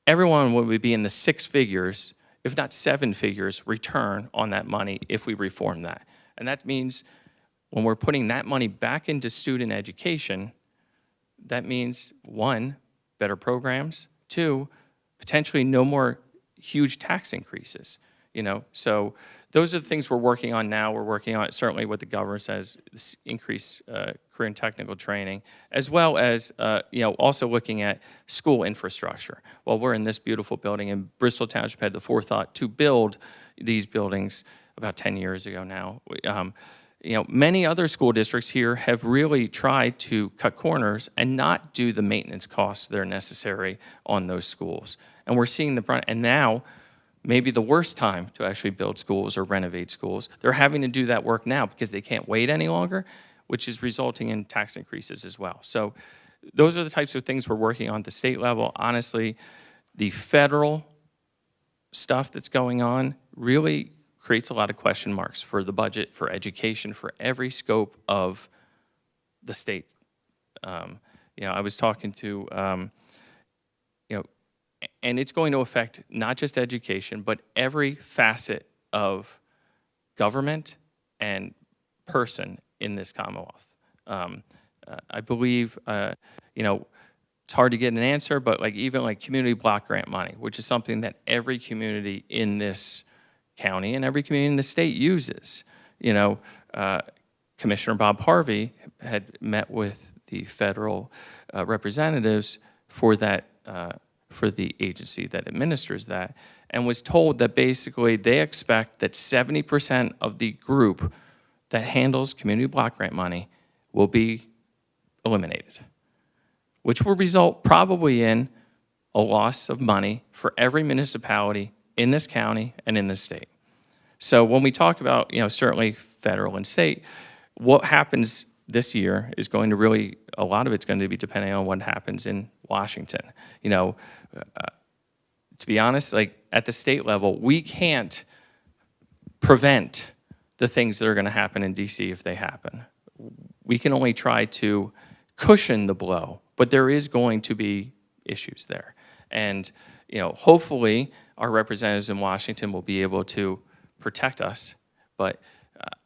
everyone would be in the 6 figures, if not 7 figures, return on that money if we reform that. And that means when we're putting that money back into student education, that means 1, better programs, 2, potentially no more huge tax increases, you know. So those are the things we're working on now. We're working on certainly what the governor says, increased career and technical training, as well as you know, also looking at school infrastructure. Well, we're in this beautiful building, and Bristol Township had the forethought to build these buildings about 10 years ago now. You know, many other school districts here have really tried to cut corners and not do the maintenance costs that are necessary on those schools. And we're seeing the brunt, and now maybe the worst time to actually build schools or renovate schools. They're having to do that work now because they can't wait any longer, which is resulting in tax increases as well. So those are the types of things we're working on at the state level. Honestly, the federal stuff that's going on really creates a lot of question marks for the budget, for education, for every scope of the state. You know, I was talking to, you know, and it's going to affect not just education, but every facet of government and person in this Commonwealth. I believe, you know, it's hard to get an answer, but like even like community block grant money, which is something that every community in this county and every community in the state uses. You know, Commissioner Bob Harvey had met with the federal representatives for that, for the agency that administers that, and was told that basically they expect that 70% of the group that handles community block grant money will be eliminated, which will result probably in a loss of money for every municipality in this county and in this state. So when we talk about, certainly federal and state, what happens this year is going to really, a lot of it's going to be depending on what happens in Washington. To be honest, like at the state level, we can't prevent the things that are going to happen in DC if they happen. We can only try to cushion the blow, but there is going to be issues there. And hopefully our representatives in Washington will be able to protect us, but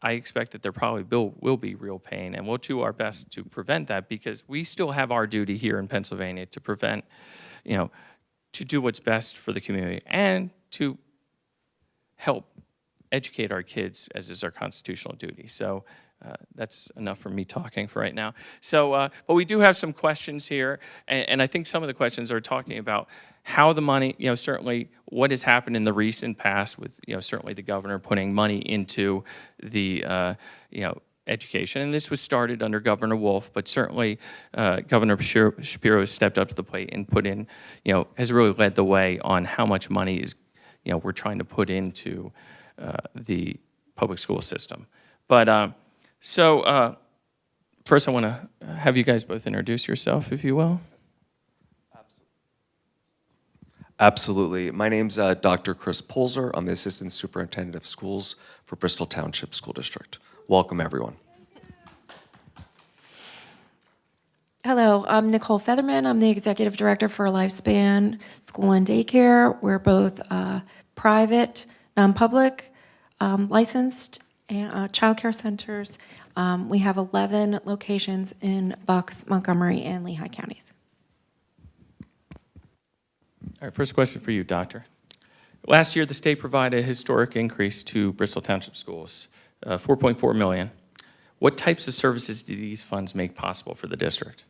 I expect that there probably will be real pain, and we'll do our best to prevent that, because we still have our duty here in Pennsylvania to prevent, to do what's best for the community and to help educate our kids, as is our constitutional duty. So that's enough for me talking for right now. So, but we do have some questions here, and I think some of the questions are talking about how the money, certainly what has happened in the recent past with, certainly the governor putting money into the, education. And this was started under Governor Wolf, but certainly Governor Shapiro has stepped up to the plate and put in, has really led the way on how much money is, we're trying to put into the public school system. But first I want to have you guys both introduce yourself, if you will. Absolutely. My name's Dr. Chris Polzer. I'm the Assistant Superintendent of Schools for Bristol Township School District. Welcome, everyone. Hello, I'm Nicole Fetherman. I'm the Executive Director for Lifespan School and Daycare. We're both private, non-public, licensed child care centers. We have 11 locations in Bucks, Montgomery, and Lehigh counties. All right, first question for you, Doctor. Last year, the state provided a historic increase to Bristol Township schools, $4.4 million. What types of services do these funds make possible for the district?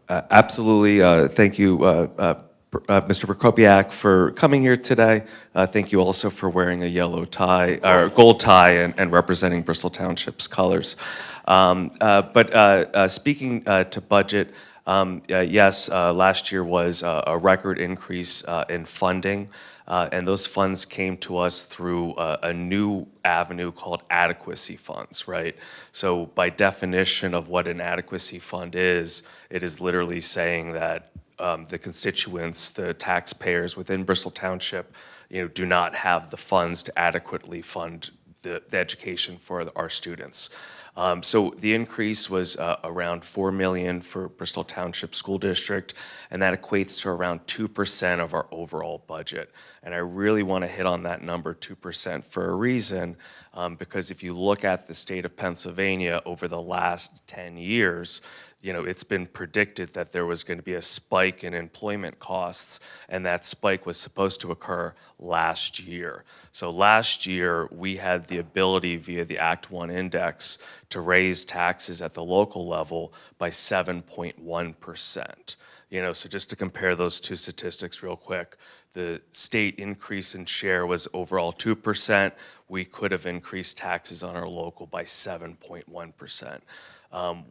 Absolutely. Thank you, Mr. Prokopriak, for coming here today. Thank you also for wearing a yellow tie, or gold tie, and representing Bristol Township's colors. But speaking to budget, yes, last year was a record increase in funding, and those funds came to us through a new avenue called adequacy funds, right? So by definition of what an adequacy fund is, it is literally saying that the constituents, the taxpayers within Bristol Township, do not have the funds to adequately fund the education for our students. So the increase was around $4 million for Bristol Township School District, and that equates to around 2% of our overall budget. And I really want to hit on that number, 2%, for a reason, because if you look at the state of Pennsylvania over the last 10 years, it's been predicted that there was going to be a spike in employment costs, and that spike was supposed to occur last year. So last year, we had the ability via the Act 1 index to raise taxes at the local level by 7.1%. So just to compare those two statistics real quick, the state increase in share was overall 2%. We could have increased taxes on our local by 7.1%.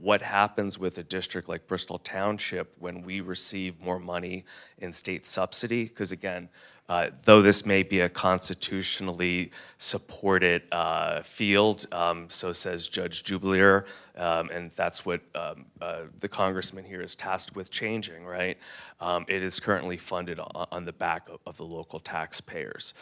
What happens with a district like Bristol Township when we receive more money in state subsidy? Because again, though this may be a constitutionally supported field, so says Judge Jubilier, and that's what the congressman here is tasked with changing, right? It is currently funded on the back of the local taxpayers.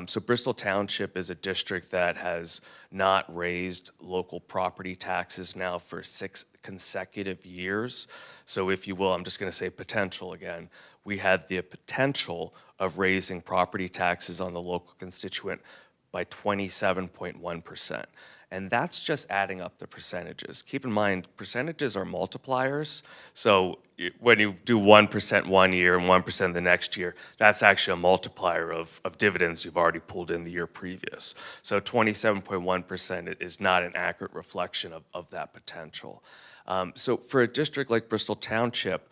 So Bristol Township is a district that has not raised local property taxes now for 6 consecutive years. So if you will, I'm just going to say potential again. We had the potential of raising property taxes on the local constituent by 27.1%. And that's just adding up the percentages. Keep in mind, percentages are multipliers. So when you do 1% one year and 1% the next year, that's actually a multiplier of dividends you've already pulled in the year previous. So 27.1% is not an accurate reflection of that potential. So for a district like Bristol Township,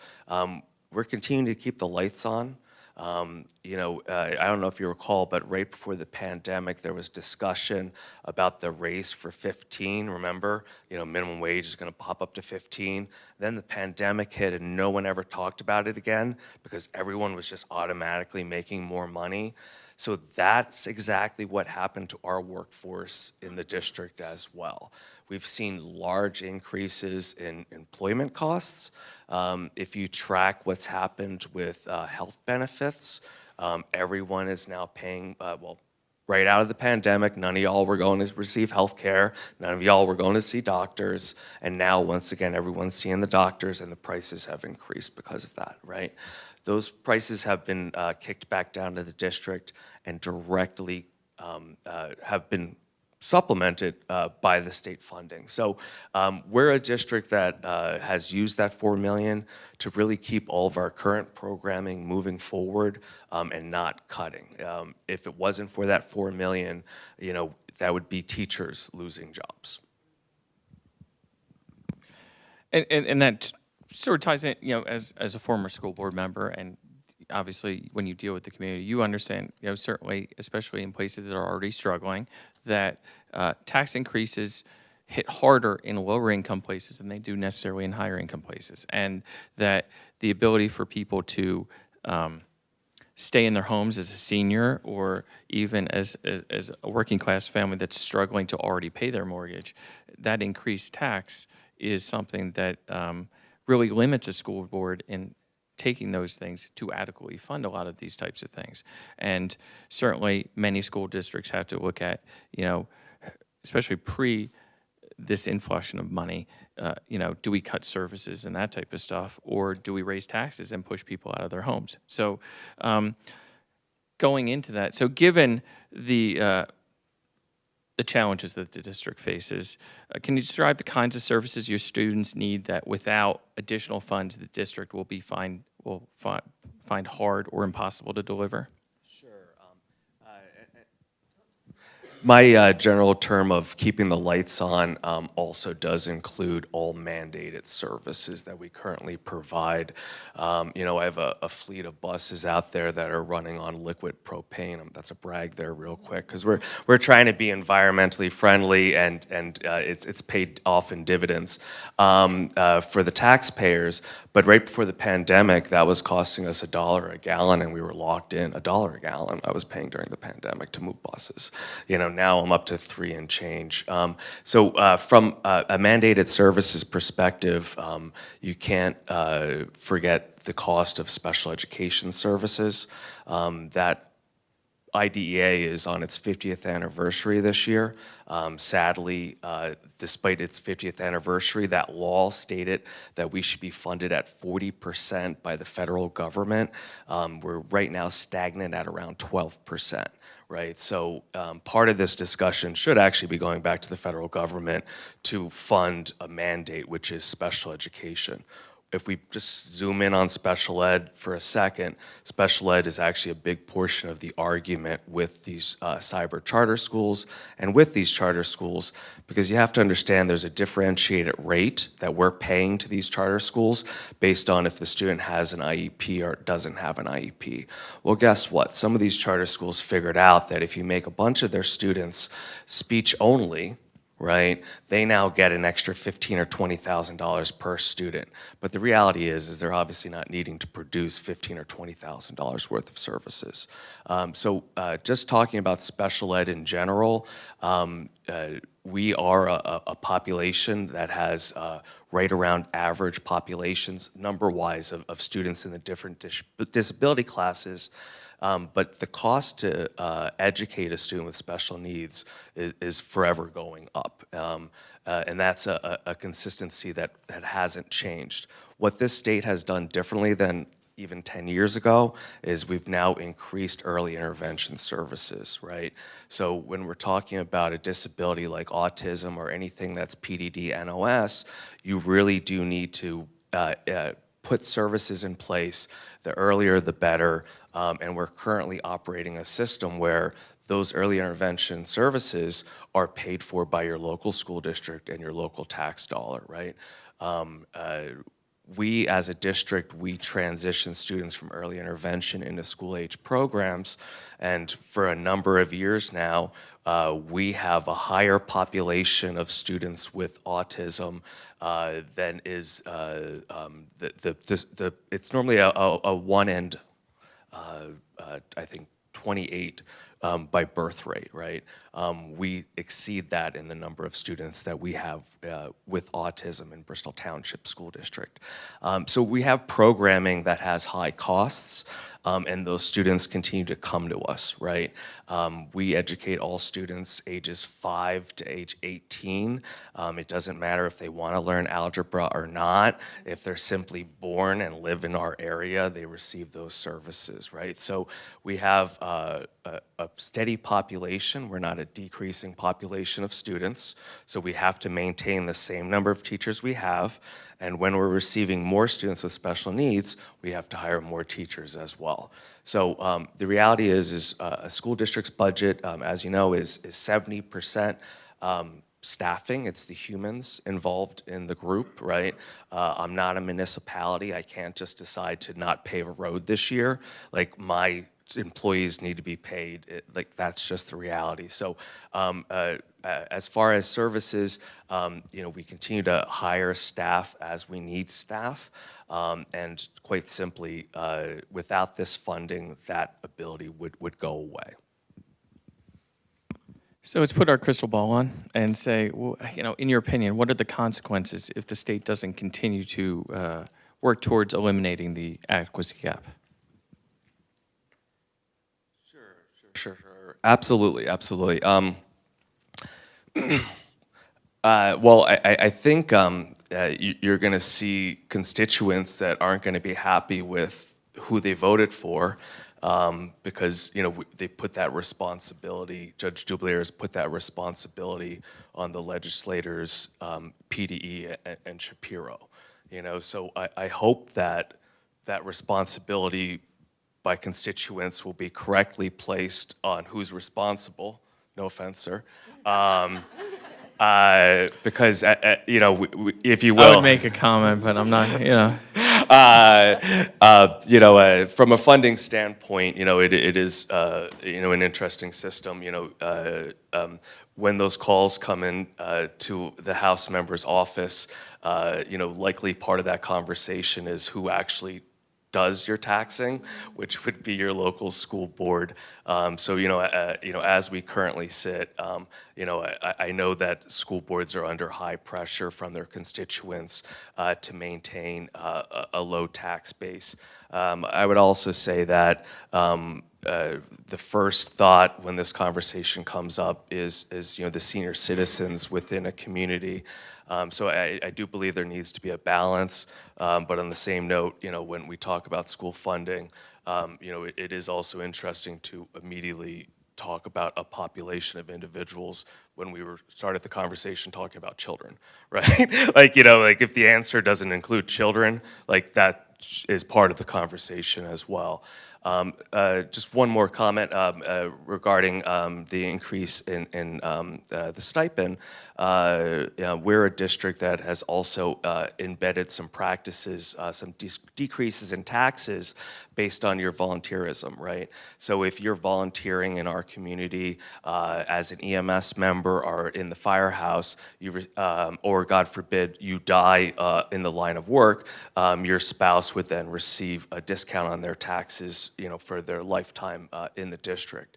we're continuing to keep the lights on. I don't know if you recall, but right before the pandemic, there was discussion about the race for 15, remember? Minimum wage is going to pop up to 15. Then the pandemic hit and no one ever talked about it again because everyone was just automatically making more money. So that's exactly what happened to our workforce in the district as well. We've seen large increases in employment costs. If you track what's happened with health benefits, everyone is now paying, right out of the pandemic, none of y'all were going to receive health care, none of y'all were going to see doctors, and now, once again, everyone's seeing the doctors and the prices have increased because of that, right? Those prices have been kicked back down to the district and directly have been supplemented by the state funding. So we're a district that has used that $4 million to really keep all of our current programming moving forward and not cutting. If it wasn't for that $4 million, that would be teachers losing jobs. And that sort of ties in, as a former school board member, and obviously when you deal with the community, you understand, certainly, especially in places that are already struggling, that tax increases hit harder in lower income places than they do necessarily in higher income places. And that the ability for people to stay in their homes as a senior or even as a working class family that's struggling to already pay their mortgage, that increased tax is something that really limits a school board in taking those things to adequately fund a lot of these types of things. And certainly many school districts have to look at, especially pre this inflation of money, do we cut services and that type of stuff, or do we raise taxes and push people out of their homes? So going into that, so given the challenges that the district faces, can you describe the kinds of services your students need that without additional funds the district will find hard or impossible to deliver? My general term of keeping the lights on also does include all mandated services that we currently provide. I have a fleet of buses out there that are running on liquid propane. That's a brag there real quick, because we're trying to be environmentally friendly, and it's paid off in dividends for the taxpayers. But right before the pandemic, that was costing us $1 a gallon, and we were locked in. $1 a gallon I was paying during the pandemic to move buses. Now I'm up to $3 and change. So from a mandated services perspective, you can't forget the cost of special education services. That IDEA is on its 50th anniversary this year. Sadly, despite its 50th anniversary, that law stated that we should be funded at 40% by the federal government. We're right now stagnant at around 12%. Right, so part of this discussion should actually be going back to the federal government to fund a mandate, which is special education. If we just zoom in on special ed for a second, special ed is actually a big portion of the argument with these cyber charter schools and with these charter schools, because you have to understand there's a differentiated rate that we're paying to these charter schools based on if the student has an IEP or doesn't have an IEP. Well, guess what? Some of these charter schools figured out that if you make a bunch of their students speech only, right, they now get an extra $15,000 or $20,000 per student. But the reality is they're obviously not needing to produce $15,000 or $20,000 worth of services. So just talking about special ed in general, we are a population that has right around average populations, number-wise, of students in the different disability classes. But the cost to educate a student with special needs is forever going up. And that's a consistency that hasn't changed. What this state has done differently than even 10 years ago is we've now increased early intervention services, right? So when we're talking about a disability like autism or anything that's PDD, NOS, you really do need to put services in place. The earlier, the better. And we're currently operating a system where those early intervention services are paid for by your local school district and your local tax dollar, right? we as a district, we transition students from early intervention into school age programs, and for a number of years now, we have a higher population of students with autism than is it's normally a one and I think 28 by birth rate, right? We exceed that in the number of students that we have with autism in Bristol Township School District. So we have programming that has high costs, and those students continue to come to us, right? We educate all students ages 5 to age 18. It doesn't matter if they want to learn algebra or not. If they're simply born and live in our area, they receive those services, right? So we have a steady population. We're not a decreasing population of students, so we have to maintain the same number of teachers we have. And when we're receiving more students with special needs, we have to hire more teachers as well. So the reality is a school district's budget, as you know, is 70% staffing. It's the humans involved in the group, right? I'm not a municipality. I can't just decide to not pave a road this year. Like, my employees need to be paid. Like, that's just the reality. So as far as services, we continue to hire staff as we need staff. And quite simply, without this funding, that ability would go away. So let's put our crystal ball on and say, well, in your opinion, what are the consequences if the state doesn't continue to work towards eliminating the adequacy gap? Sure. Absolutely. Well, I think you're going to see constituents that aren't going to be happy with who they voted for, because they put that responsibility. Judge Dublier has put that responsibility on the legislators, PDE and Shapiro. So I hope that responsibility by constituents will be correctly placed on who's responsible. No offense, sir. Because if you will, I would make a comment, but I'm not. From a funding standpoint, it is an interesting system. When those calls come in to the House member's office, likely part of that conversation is who actually does your taxing, which would be your local school board. So as we currently sit, I know that school boards are under high pressure from their constituents to maintain a low tax base. I would also say that the first thought when this conversation comes up is the senior citizens within a community. So I do believe there needs to be a balance, but on the same note, when we talk about school funding, it is also interesting to immediately talk about a population of individuals when we started the conversation talking about children, right? like if the answer doesn't include children, like that is part of the conversation as well. Just one more comment regarding the increase in the stipend. We're a district that has also embedded some practices, some decreases in taxes based on your volunteerism, right? So if you're volunteering in our community as an EMS member or in the firehouse, or God forbid you die in the line of work, your spouse would then receive a discount on their taxes, for their lifetime in the district.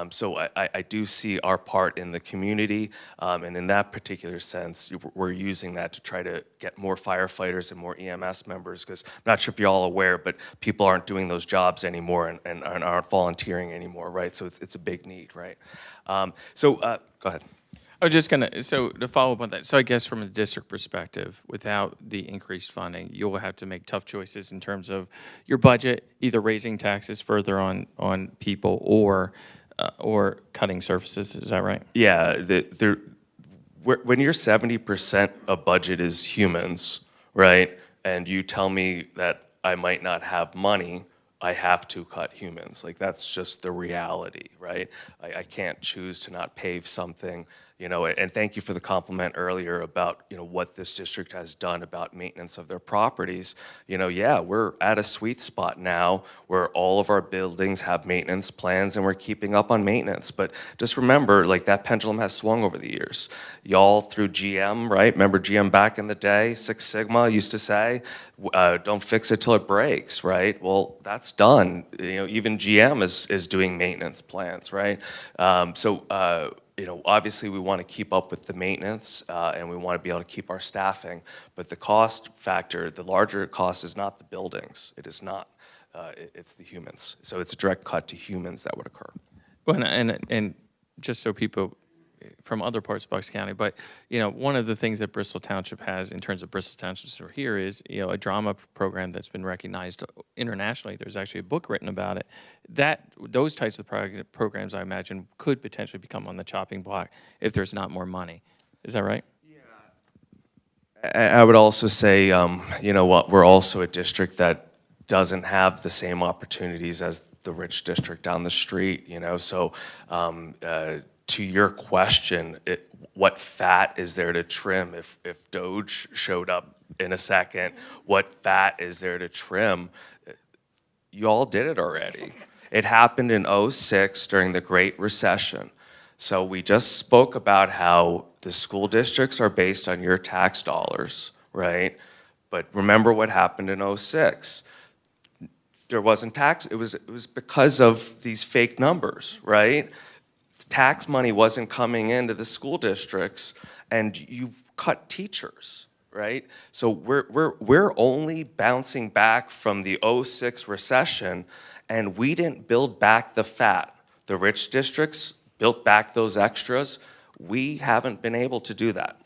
So I do see our part in the community, and in that particular sense, we're using that to try to get more firefighters and more EMS members, because I'm not sure if you're all aware, but people aren't doing those jobs anymore and aren't volunteering anymore, right? So it's a big need, right? Go ahead. I was just so to follow up on that, so I guess from a district perspective, without the increased funding, you'll have to make tough choices in terms of your budget, either raising taxes further on people or cutting services. Is that right? Yeah, when you're 70% of budget is humans, right, and you tell me that I might not have money, I have to cut humans. Like, that's just the reality, right? I can't choose to not pave something And thank you for the compliment earlier about, what this district has done about maintenance of their properties. Yeah, we're at a sweet spot now where all of our buildings have maintenance plans and we're keeping up on maintenance. But just remember, like, that pendulum has swung over the years. Y'all through GM, right? Remember GM back in the day, Six Sigma used to say, don't fix it till it breaks, right? Well, that's done. Even GM is doing maintenance plans, right? Obviously we want to keep up with the maintenance and we want to be able to keep our staffing, but the cost factor, the larger cost is not the buildings. It is not. It's the humans. So it's a direct cut to humans that would occur. Well, and just so people from other parts of Bucks County, but one of the things that Bristol Township has in terms of Bristol Township here is a drama program that's been recognized internationally. There's actually a book written about it. Those types of programs, I imagine, could potentially become on the chopping block if there's not more money. Is that right? I would also say, we're also a district that doesn't have the same opportunities as the rich district down the street. So. To your question, what fat is there to trim if Doge showed up in a second? What fat is there to trim? You all did it already. It happened in '06 during the Great Recession. So we just spoke about how the school districts are based on your tax dollars, right? But remember what happened in '06. There wasn't tax, it was because of these fake numbers, right? Tax money wasn't coming into the school districts, and you cut teachers, right? So we're only bouncing back from the '06 recession, and we didn't build back the fat. The rich districts built back those extras. We haven't been able to do that.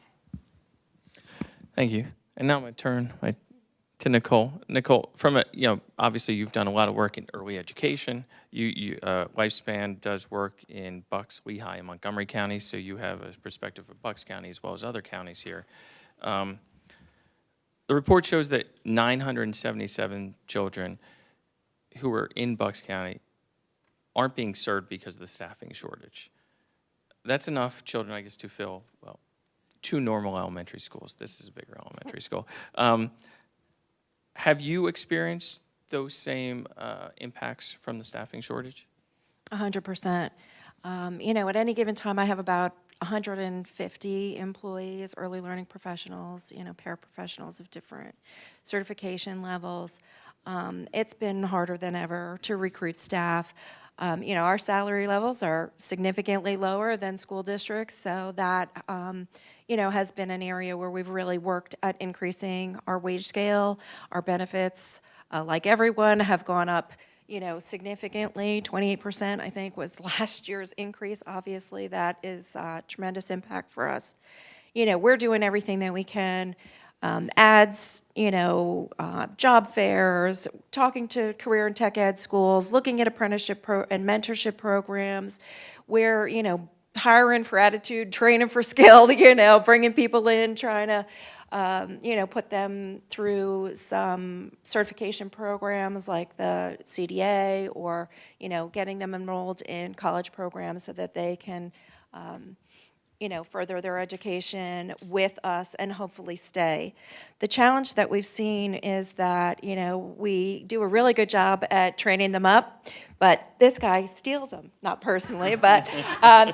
Thank you. And now my turn to Nicole. Nicole, obviously you've done a lot of work in early education. Lifespan does work in Bucks, Lehigh, and Montgomery counties, so you have a perspective of Bucks County as well as other counties here. The report shows that 977 children who are in Bucks County aren't being served because of the staffing shortage. That's enough children, I guess, to fill, 2 normal elementary schools. This is a bigger elementary school. Have you experienced those same impacts from the staffing shortage? 100%. At any given time, I have about 150 employees, early learning professionals, paraprofessionals of different certification levels. It's been harder than ever to recruit staff. Our salary levels are significantly lower than school districts, so that has been an area where we've really worked at increasing our wage scale. Our benefits, like everyone, have gone up significantly. 28%, I think, was last year's increase. Obviously, that is a tremendous impact for us. We're doing everything that we can. Ads, job fairs, talking to career and tech ed schools, looking at apprenticeship and mentorship programs, where, hiring for attitude, training for skill, bringing people in, trying to, put them through some certification programs like the CDA, or, getting them enrolled in college programs so that they can, further their education with us and hopefully stay. The challenge that we've seen is that, we do a really good job at training them up, but this guy steals them, not personally, but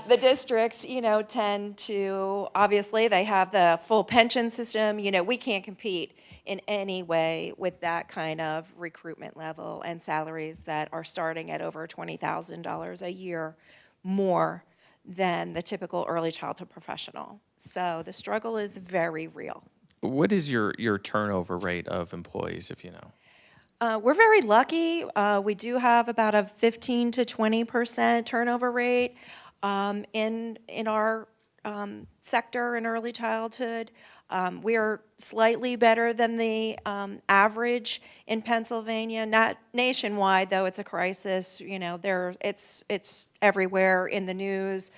the districts, tend to, obviously, they have the full pension system. We can't compete in any way with that kind of recruitment level and salaries that are starting at over $20,000 a year more than the typical early childhood professional. So the struggle is very real. What is your turnover rate of employees, if you know? We're very lucky. We do have about a 15 to 20% turnover rate in our sector in early childhood. We are slightly better than the average in Pennsylvania. Not nationwide, though. It's a crisis. It's everywhere in the news,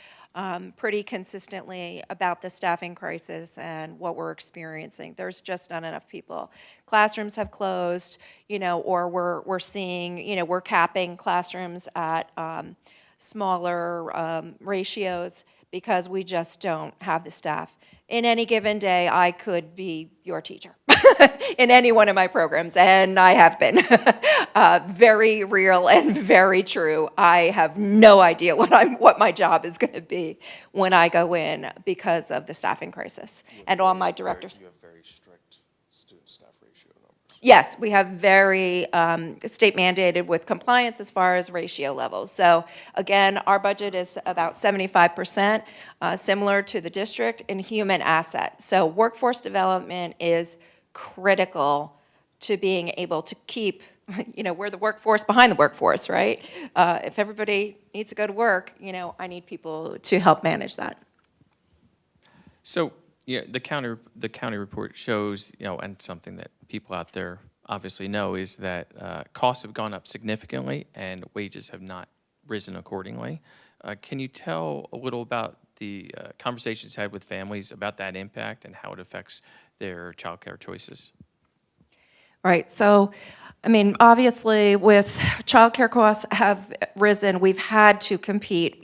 pretty consistently about the staffing crisis and what we're experiencing. There's just not enough people. Classrooms have closed, or we're seeing, we're capping classrooms at smaller ratios because we just don't have the staff. In any given day, I could be your teacher in any one of my programs, and I have been. Very real and very true. I have no idea what my job is going to be when I go in because of the staffing crisis. And all my directors. You have very strict student-staff ratio numbers. Yes, we have very state mandated with compliance as far as ratio levels. So again, our budget is about 75%, similar to the district in human asset. So workforce development is critical to being able to keep, we're the workforce behind the workforce, right? If everybody needs to go to work, I need people to help manage that. So, yeah, the county report shows, and something that people out there obviously know is that costs have gone up significantly and wages have not risen accordingly. Can you tell a little about the conversations had with families about that impact and how it affects their childcare choices? Right, so, obviously, with childcare costs have risen, we've had to compete,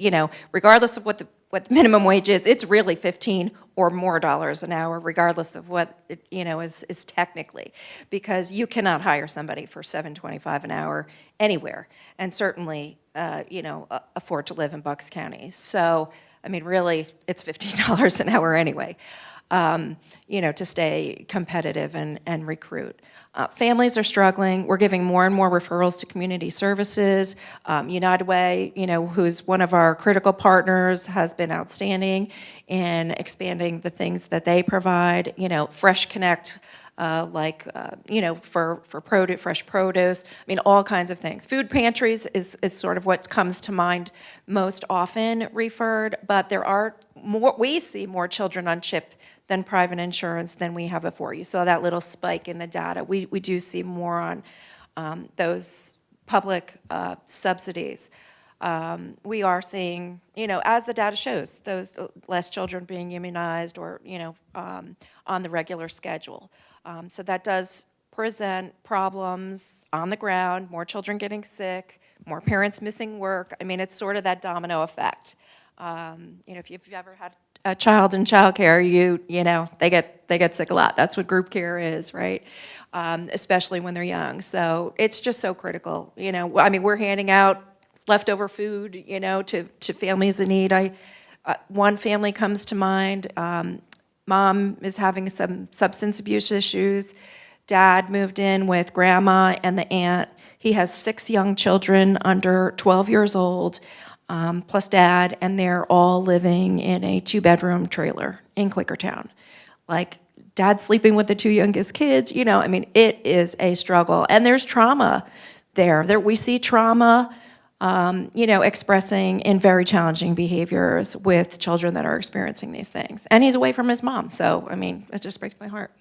regardless of what the minimum wage is, it's really 15 or more dollars an hour, regardless of what it, is technically, because you cannot hire somebody for $7.25 an hour anywhere, and certainly, afford to live in Bucks County. So, really, it's $15 an hour anyway, to stay competitive and recruit. Families are struggling. We're giving more and more referrals to community services. United Way, who's one of our critical partners, has been outstanding in expanding the things that they provide. Fresh Connect, for fresh produce. All kinds of things. Food pantries is sort of what comes to mind most often referred, but there are more. We see more children on CHIP than private insurance than we have before. You saw that little spike in the data. We do see more on those public subsidies. We are seeing, as the data shows, those less children being immunized or, on the regular schedule. So that does present problems on the ground, more children getting sick, more parents missing work. It's sort of that domino effect. If you've ever had a child in childcare, they get sick a lot. That's what group care is, right? Especially when they're young. So it's just so critical. We're handing out leftover food, to families in need. One family comes to mind. Mom is having some substance abuse issues. Dad moved in with grandma and the aunt. He has 6 young children under 12 years old. Plus dad, and they're all living in a 2-bedroom trailer in Quakertown. Dad's sleeping with the 2 youngest kids, it is a struggle. And there's trauma there. We see trauma, expressing in very challenging behaviors with children that are experiencing these things. And he's away from his mom, so, it just breaks my heart.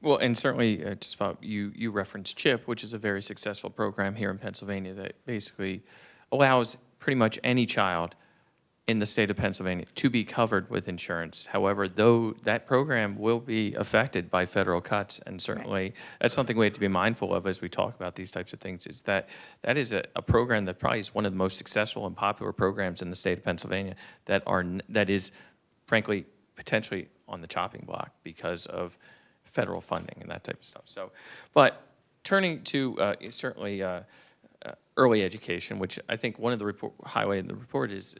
Well, and certainly, just you referenced CHIP, which is a very successful program here in Pennsylvania that basically allows pretty much any child in the state of Pennsylvania to be covered with insurance. However, though that program will be affected by federal cuts, and certainly that's something we have to be mindful of as we talk about these types of things, is that is a program that probably is one of the most successful and popular programs in the state of Pennsylvania that is, frankly, potentially on the chopping block because of federal funding and that type of stuff. So, but turning to certainly early education, which I think one of the highlighted in the report is,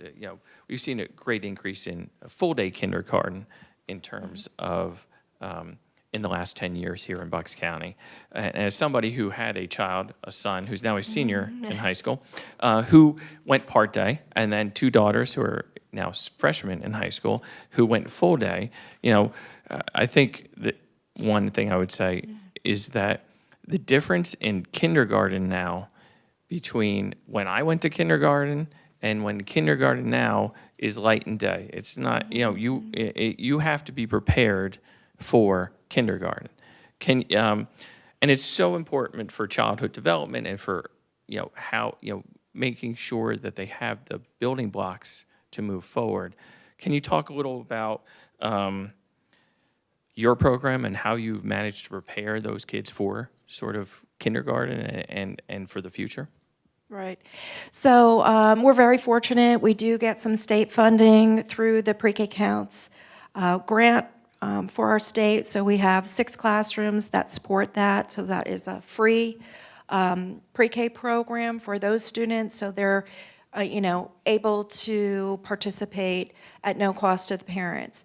we've seen a great increase in full-day kindergarten in terms of in the last 10 years here in Bucks County. And as somebody who had a son who's now a senior in high school, who went part-day, and then 2 daughters who are now freshmen in high school who went full-day, I think that one thing I would say is that the difference in kindergarten now between when I went to kindergarten and when kindergarten now is light and day. It's not, you have to be prepared for kindergarten. And it's so important for childhood development and for, how, making sure that they have the building blocks to move forward. Can you talk a little about your program and how you've managed to prepare those kids for sort of kindergarten and for the future? Right. So we're very fortunate. We do get some state funding through the Pre-K Counts grant for our state. So we have 6 classrooms that support that. So that is a free pre-K program for those students. So they're able to participate at no cost to the parents.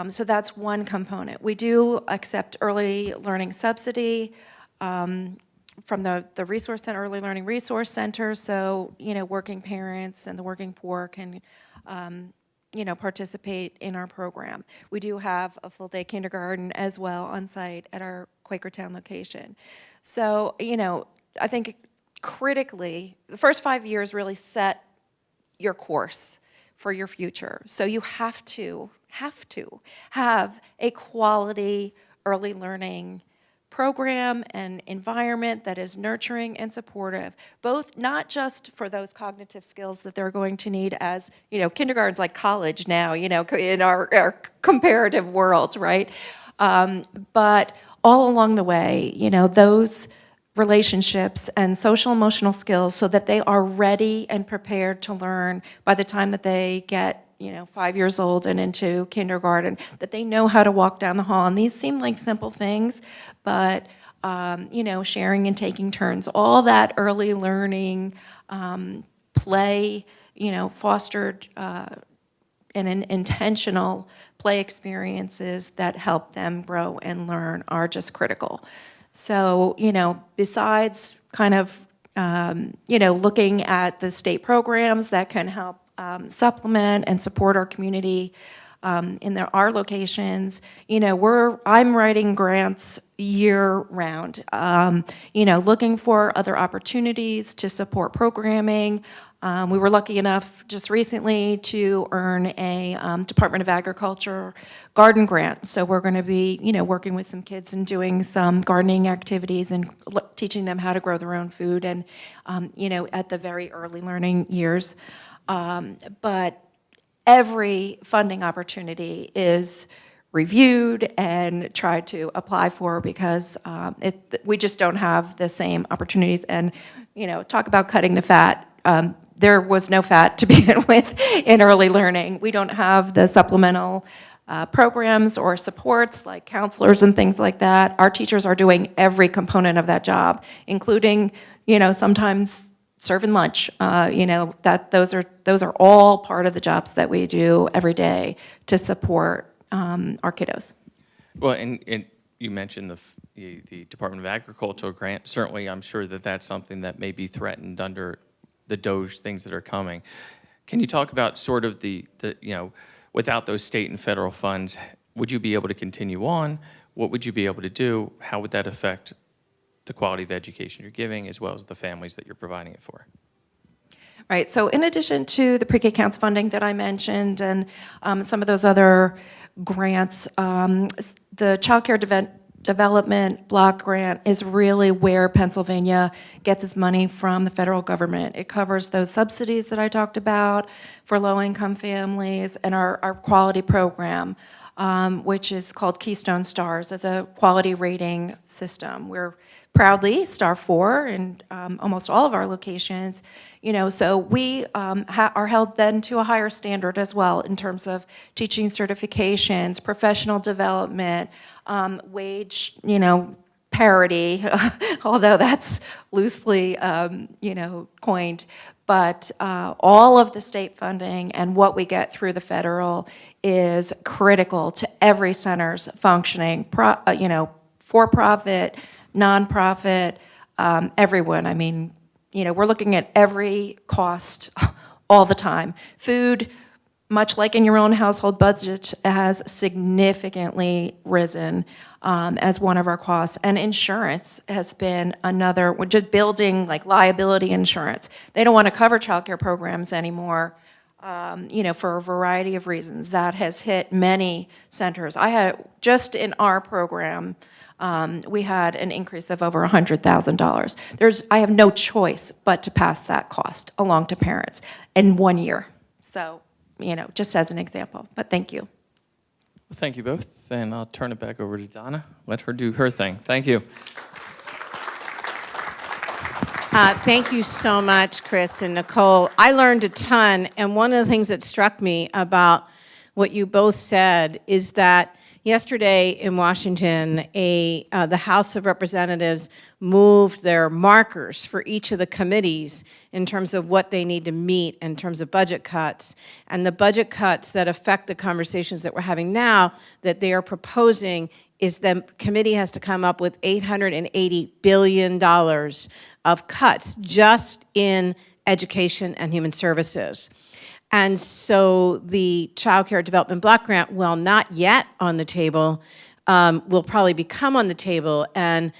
So that's one component. We do accept early learning subsidy from the Resource Center, Early Learning Resource Center, so, working parents and the working poor can, participate in our program. We do have a full-day kindergarten as well on site at our Quakertown location. So, I think critically, the first 5 years really set your course for your future. So you have to have a quality early learning program and environment that is nurturing and supportive, both not just for those cognitive skills that they're going to need as, kindergarten's like college now, in our comparative world, right? But all along the way, those relationships and social emotional skills so that they are ready and prepared to learn by the time that they get 5 years old and into kindergarten, that they know how to walk down the hall. And these seem like simple things, but sharing and taking turns, all that early learning, play, fostered and intentional play experiences that help them grow and learn are just critical. So, besides kind of, looking at the state programs that can help supplement and support our community in our locations, I'm writing grants year-round, looking for other opportunities to support programming. We were lucky enough just recently to earn a Department of Agriculture garden grant. So we're going to be, working with some kids and doing some gardening activities and teaching them how to grow their own food and, at the very early learning years. But every funding opportunity is reviewed and tried to apply for because we just don't have the same opportunities. And, talk about cutting the fat. There was no fat to begin with in early learning. We don't have the supplemental programs or supports like counselors and things like that. Our teachers are doing every component of that job, including, sometimes serving lunch. Those are all part of the jobs that we do every day to support our kiddos. Well, and you mentioned the Department of Agriculture grant. Certainly, I'm sure that that's something that may be threatened under the DOGE things that are coming. Can you talk about sort of the without those state and federal funds, would you be able to continue on? What would you be able to do? How would that affect the quality of education you're giving as well as the families that you're providing it for? Right, so in addition to the Pre-K Counts funding that I mentioned and some of those other grants, the Child Care Development Block Grant is really where Pennsylvania gets its money from the federal government. It covers those subsidies that I talked about for low-income families and our quality program, which is called Keystone Stars. It's a quality rating system. We're proudly Star 4 in almost all of our locations. So we are held then to a higher standard as well in terms of teaching certifications, professional development, wage, parity, although that's loosely, coined. But all of the state funding and what we get through the federal is critical to every center's functioning, for-profit, nonprofit, everyone. I mean, we're looking at every cost all the time. Food, much like in your own household budget, has significantly risen as one of our costs. And insurance has been another, we're just building like liability insurance. They don't want to cover childcare programs anymore, for a variety of reasons. That has hit many centers. Just in our program, we had an increase of over $100,000. I have no choice but to pass that cost along to parents in 1 year. So, just as an example, but thank you. Well, thank you both, and I'll turn it back over to Donna. Let her do her thing. Thank you. Thank you so much, Chris and Nicole. I learned a ton, and one of the things that struck me about what you both said is that yesterday in Washington, the House of Representatives moved their markers for each of the committees in terms of what they need to meet in terms of budget cuts. And the budget cuts that affect the conversations that we're having now that they are proposing is the committee has to come up with $880 billion of cuts just in education and human services. And so the Child Care Development Block Grant, while not yet on the table, will probably become on the table. And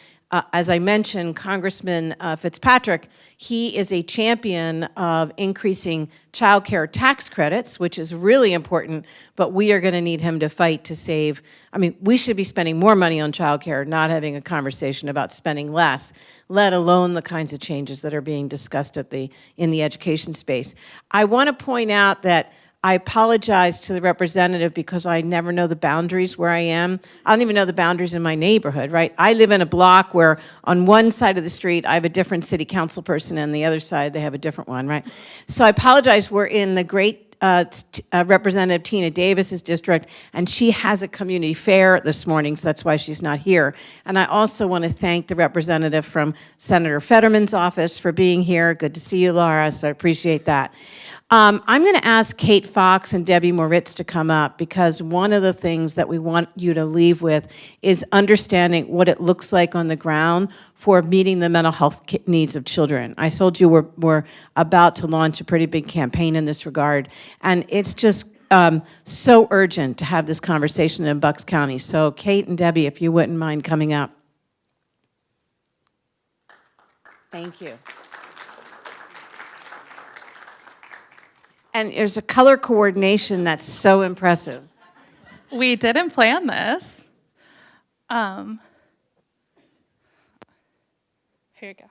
as I mentioned, Congressman Fitzpatrick, he is a champion of increasing child care tax credits, which is really important, but we are going to need him to fight to save. I mean, we should be spending more money on child care, not having a conversation about spending less, let alone the kinds of changes that are being discussed in the education space. I want to point out that I apologize to the representative because I never know the boundaries where I am. I don't even know the boundaries in my neighborhood, right? I live in a block where on one side of the street I have a different city council person and the other side they have a different one, right? So I apologize, we're in the great Representative Tina Davis's district, and she has a community fair this morning, so that's why she's not here. And I also want to thank the representative from Senator Fetherman's office for being here. Good to see you, Laura, so I appreciate that. I'm going to ask Kate Fox and Debbie Moritz to come up because one of the things that we want you to leave with is understanding what it looks like on the ground for meeting the mental health needs of children. I told you we're about to launch a pretty big campaign in this regard, and it's just so urgent to have this conversation in Bucks County. So Kate and Debbie, if you wouldn't mind coming up. Thank you. And there's a color coordination that's so impressive. We didn't plan this. Here you go.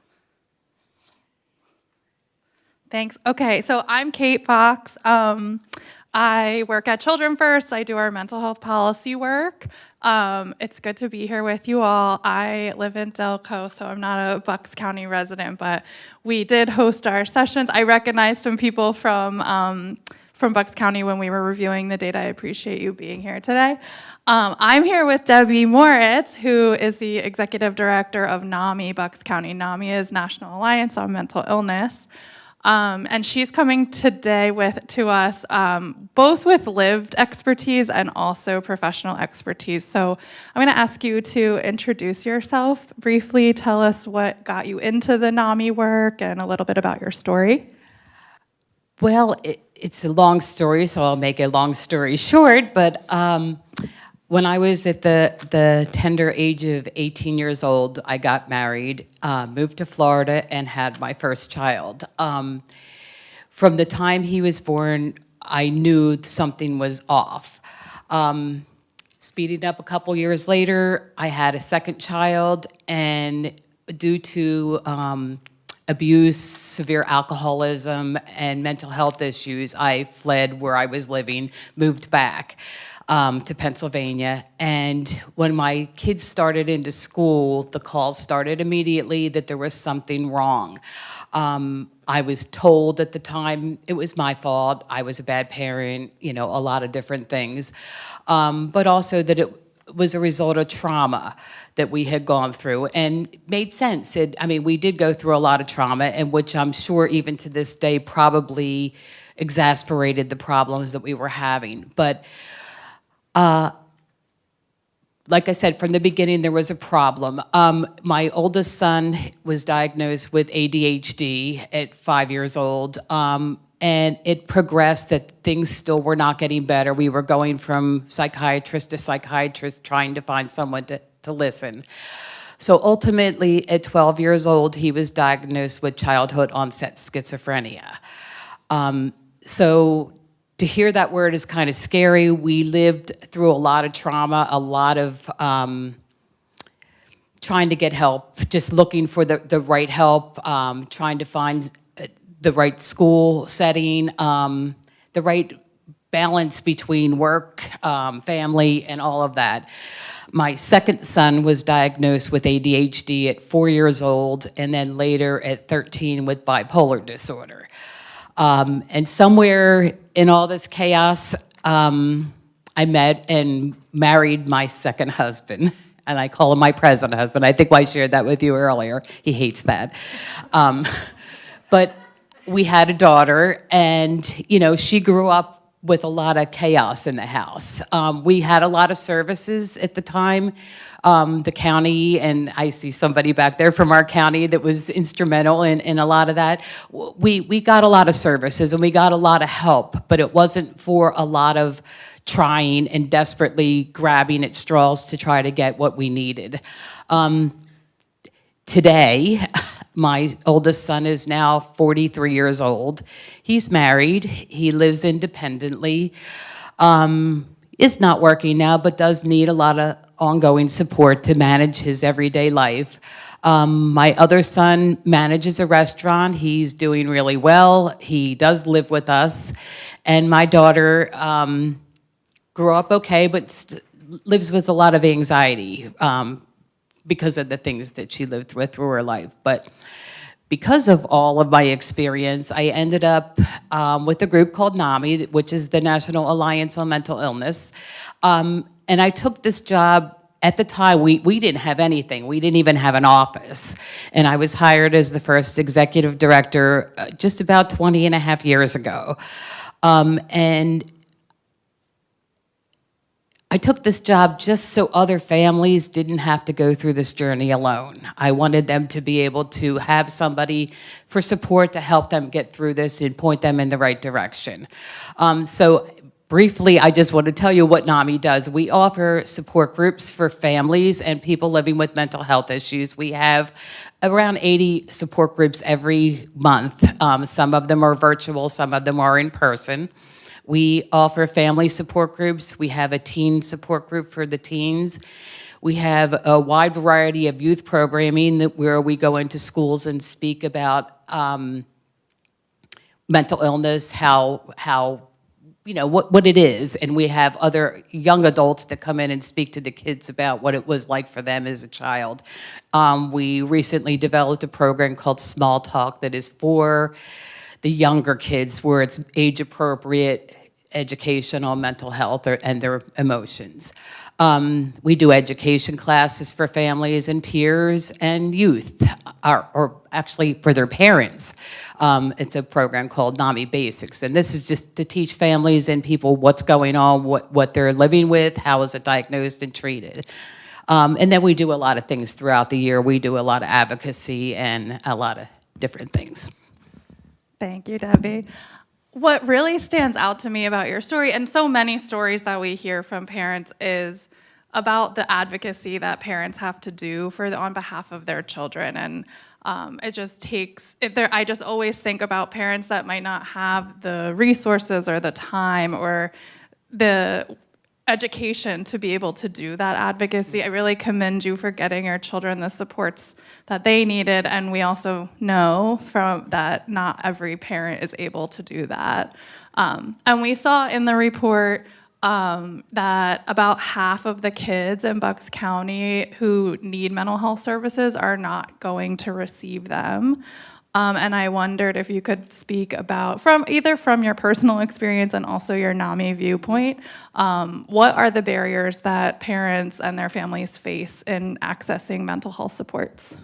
Thanks. Okay, so I'm Kate Fox. I work at Children First. I do our mental health policy work. It's good to be here with you all. I live in Delco, so I'm not a Bucks County resident, but we did host our sessions. I recognized some people from Bucks County when we were reviewing the data. I appreciate you being here today. I'm here with Debbie Moritz, who is the executive director of NAMI Bucks County. NAMI is National Alliance on Mental Illness. And she's coming today to us both with lived expertise and also professional expertise. So I'm going to ask you to introduce yourself briefly, tell us what got you into the NAMI work and a little bit about your story. Well, it's a long story, so I'll make a long story short, but when I was at the tender age of 18 years old, I got married, moved to Florida, and had my first child. From the time he was born, I knew something was off. Speeding up a couple years later, I had a second child, and due to abuse, severe alcoholism, and mental health issues, I fled where I was living, moved back to Pennsylvania. And when my kids started into school, the calls started immediately that there was something wrong. I was told at the time it was my fault. I was a bad parent, a lot of different things. But also that it was a result of trauma that we had gone through, and it made sense. We did go through a lot of trauma, and which I'm sure even to this day probably exasperated the problems that we were having. But like I said, from the beginning, there was a problem. My oldest son was diagnosed with ADHD at 5 years old, and it progressed that things still were not getting better. We were going from psychiatrist to psychiatrist, trying to find someone to listen. So ultimately, at 12 years old, he was diagnosed with childhood onset schizophrenia. So to hear that word is kind of scary. We lived through a lot of trauma, a lot of trying to get help, just looking for the right help, trying to find the right school setting, the right balance between work, family, and all of that. My second son was diagnosed with ADHD at 4 years old, and then later at 13 with bipolar disorder. And somewhere in all this chaos, I met and married my second husband, and I call him my present husband. I think I shared that with you earlier. He hates that. But we had a daughter, and she grew up with a lot of chaos in the house. We had a lot of services at the time. The county, and I see somebody back there from our county that was instrumental in a lot of that. We got a lot of services and we got a lot of help, but it wasn't for a lot of trying and desperately grabbing at straws to try to get what we needed. Today, my oldest son is now 43 years old. He's married. He lives independently. Is not working now, but does need a lot of ongoing support to manage his everyday life. My other son manages a restaurant. He's doing really well. He does live with us. And my daughter grew up okay, but lives with a lot of anxiety because of the things that she lived with through her life. But because of all of my experience, I ended up with a group called NAMI, which is the National Alliance on Mental Illness. And I took this job. At the time, we didn't have anything. We didn't even have an office. And I was hired as the first executive director just about 20 and a half years ago. And I took this job just so other families didn't have to go through this journey alone. I wanted them to be able to have somebody for support to help them get through this and point them in the right direction. So briefly, I just want to tell you what NAMI does. We offer support groups for families and people living with mental health issues. We have around 80 support groups every month. Some of them are virtual, some of them are in person. We offer family support groups. We have a teen support group for the teens. We have a wide variety of youth programming where we go into schools and speak about mental illness, how what it is, and we have other young adults that come in and speak to the kids about what it was like for them as a child. We recently developed a program called Small Talk that is for the younger kids, where it's age-appropriate education on mental health and their emotions. We do education classes for families and peers and youth, or actually for their parents. It's a program called NAMI Basics, and this is just to teach families and people what's going on, what they're living with, how is it diagnosed and treated. And then we do a lot of things throughout the year. We do a lot of advocacy and a lot of different things. Thank you, Debbie. What really stands out to me about your story, and so many stories that we hear from parents, is about the advocacy that parents have to do on behalf of their children. And it just takes, I just always think about parents that might not have the resources or the time or the education to be able to do that advocacy. I really commend you for getting your children the supports that they needed, and we also know from that not every parent is able to do that. And we saw in the report that about half of the kids in Bucks County who need mental health services are not going to receive them. And I wondered if you could speak about, from your personal experience and also your NAMI viewpoint, what are the barriers that parents and their families face in accessing mental health supports?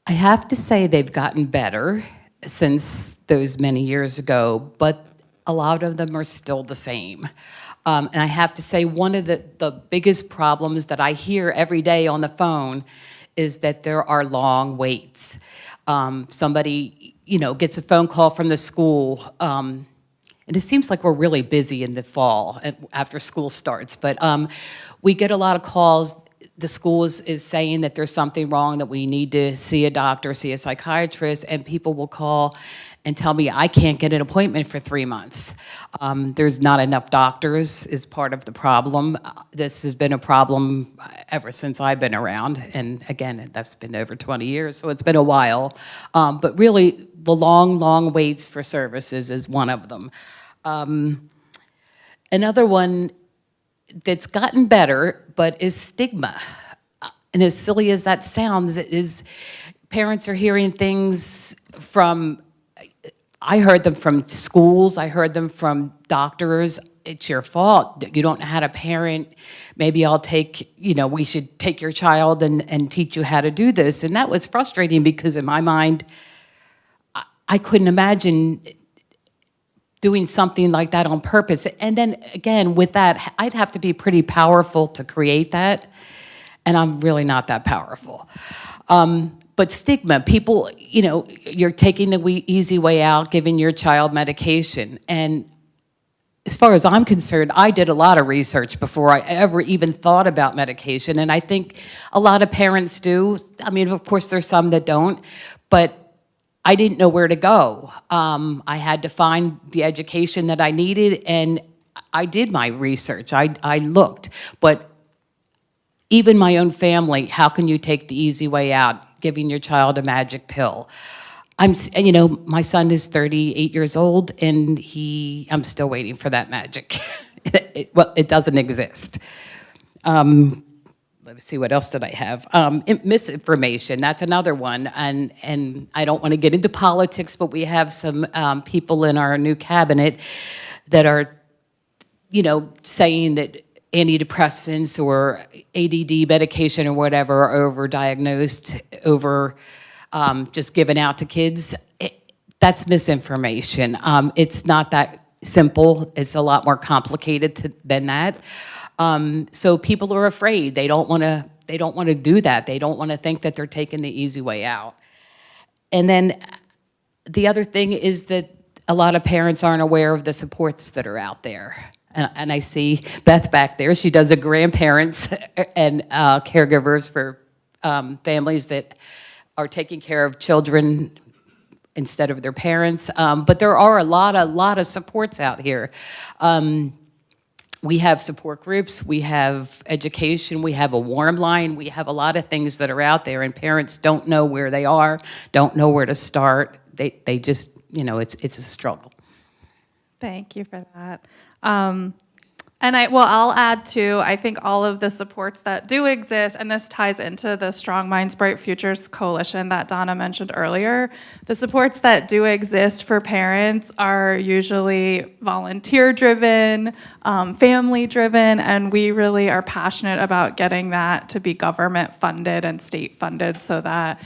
I have to say they've gotten better since those many years ago, but a lot of them are still the same. And I have to say one of the biggest problems that I hear every day on the phone is that there are long waits. Somebody, gets a phone call from the school, and it seems like we're really busy in the fall after school starts, but we get a lot of calls. The school is saying that there's something wrong, that we need to see a doctor, see a psychiatrist, and people will call and tell me I can't get an appointment for 3 months. There's not enough doctors is part of the problem. This has been a problem ever since I've been around, and again, that's been over 20 years, so it's been a while. But really, the long waits for services is one of them. Another one that's gotten better, but is stigma. And as silly as that sounds, it is parents are hearing things from, I heard them from schools, I heard them from doctors. It's your fault. You don't know how to parent. Maybe I'll take, we should take your child and teach you how to do this. And that was frustrating because in my mind, I couldn't imagine doing something like that on purpose. And then again, with that, I'd have to be pretty powerful to create that. And I'm really not that powerful. But stigma, people, you're taking the easy way out, giving your child medication. And as far as I'm concerned, I did a lot of research before I ever even thought about medication. And I think a lot of parents do. I mean, of course, there's some that don't. But I didn't know where to go. I had to find the education that I needed, and I did my research. I looked. But even my own family, how can you take the easy way out, giving your child a magic pill? My son is 38 years old, and I'm still waiting for that magic. It doesn't exist. Let's see, what else did I have? Misinformation, that's another one. And I don't want to get into politics, but we have some people in our new cabinet that are, saying that antidepressants or ADD medication or whatever are overdiagnosed, just given out to kids. That's misinformation. It's not that simple. It's a lot more complicated than that. So people are afraid. They don't want to do that. They don't want to think that they're taking the easy way out. And then the other thing is that a lot of parents aren't aware of the supports that are out there. And I see Beth back there. She does a grandparents and caregivers for families that are taking care of children instead of their parents. But there are a lot of supports out here. We have support groups, we have education, we have a warm line, we have a lot of things that are out there, and parents don't know where they are, don't know where to start. They just, it's a struggle. Thank you for that. I'll add too, I think all of the supports that do exist, and this ties into the Strong Minds, Bright Futures Coalition that Donna mentioned earlier, the supports that do exist for parents are usually volunteer-driven, family-driven, and we really are passionate about getting that to be government-funded and state-funded so that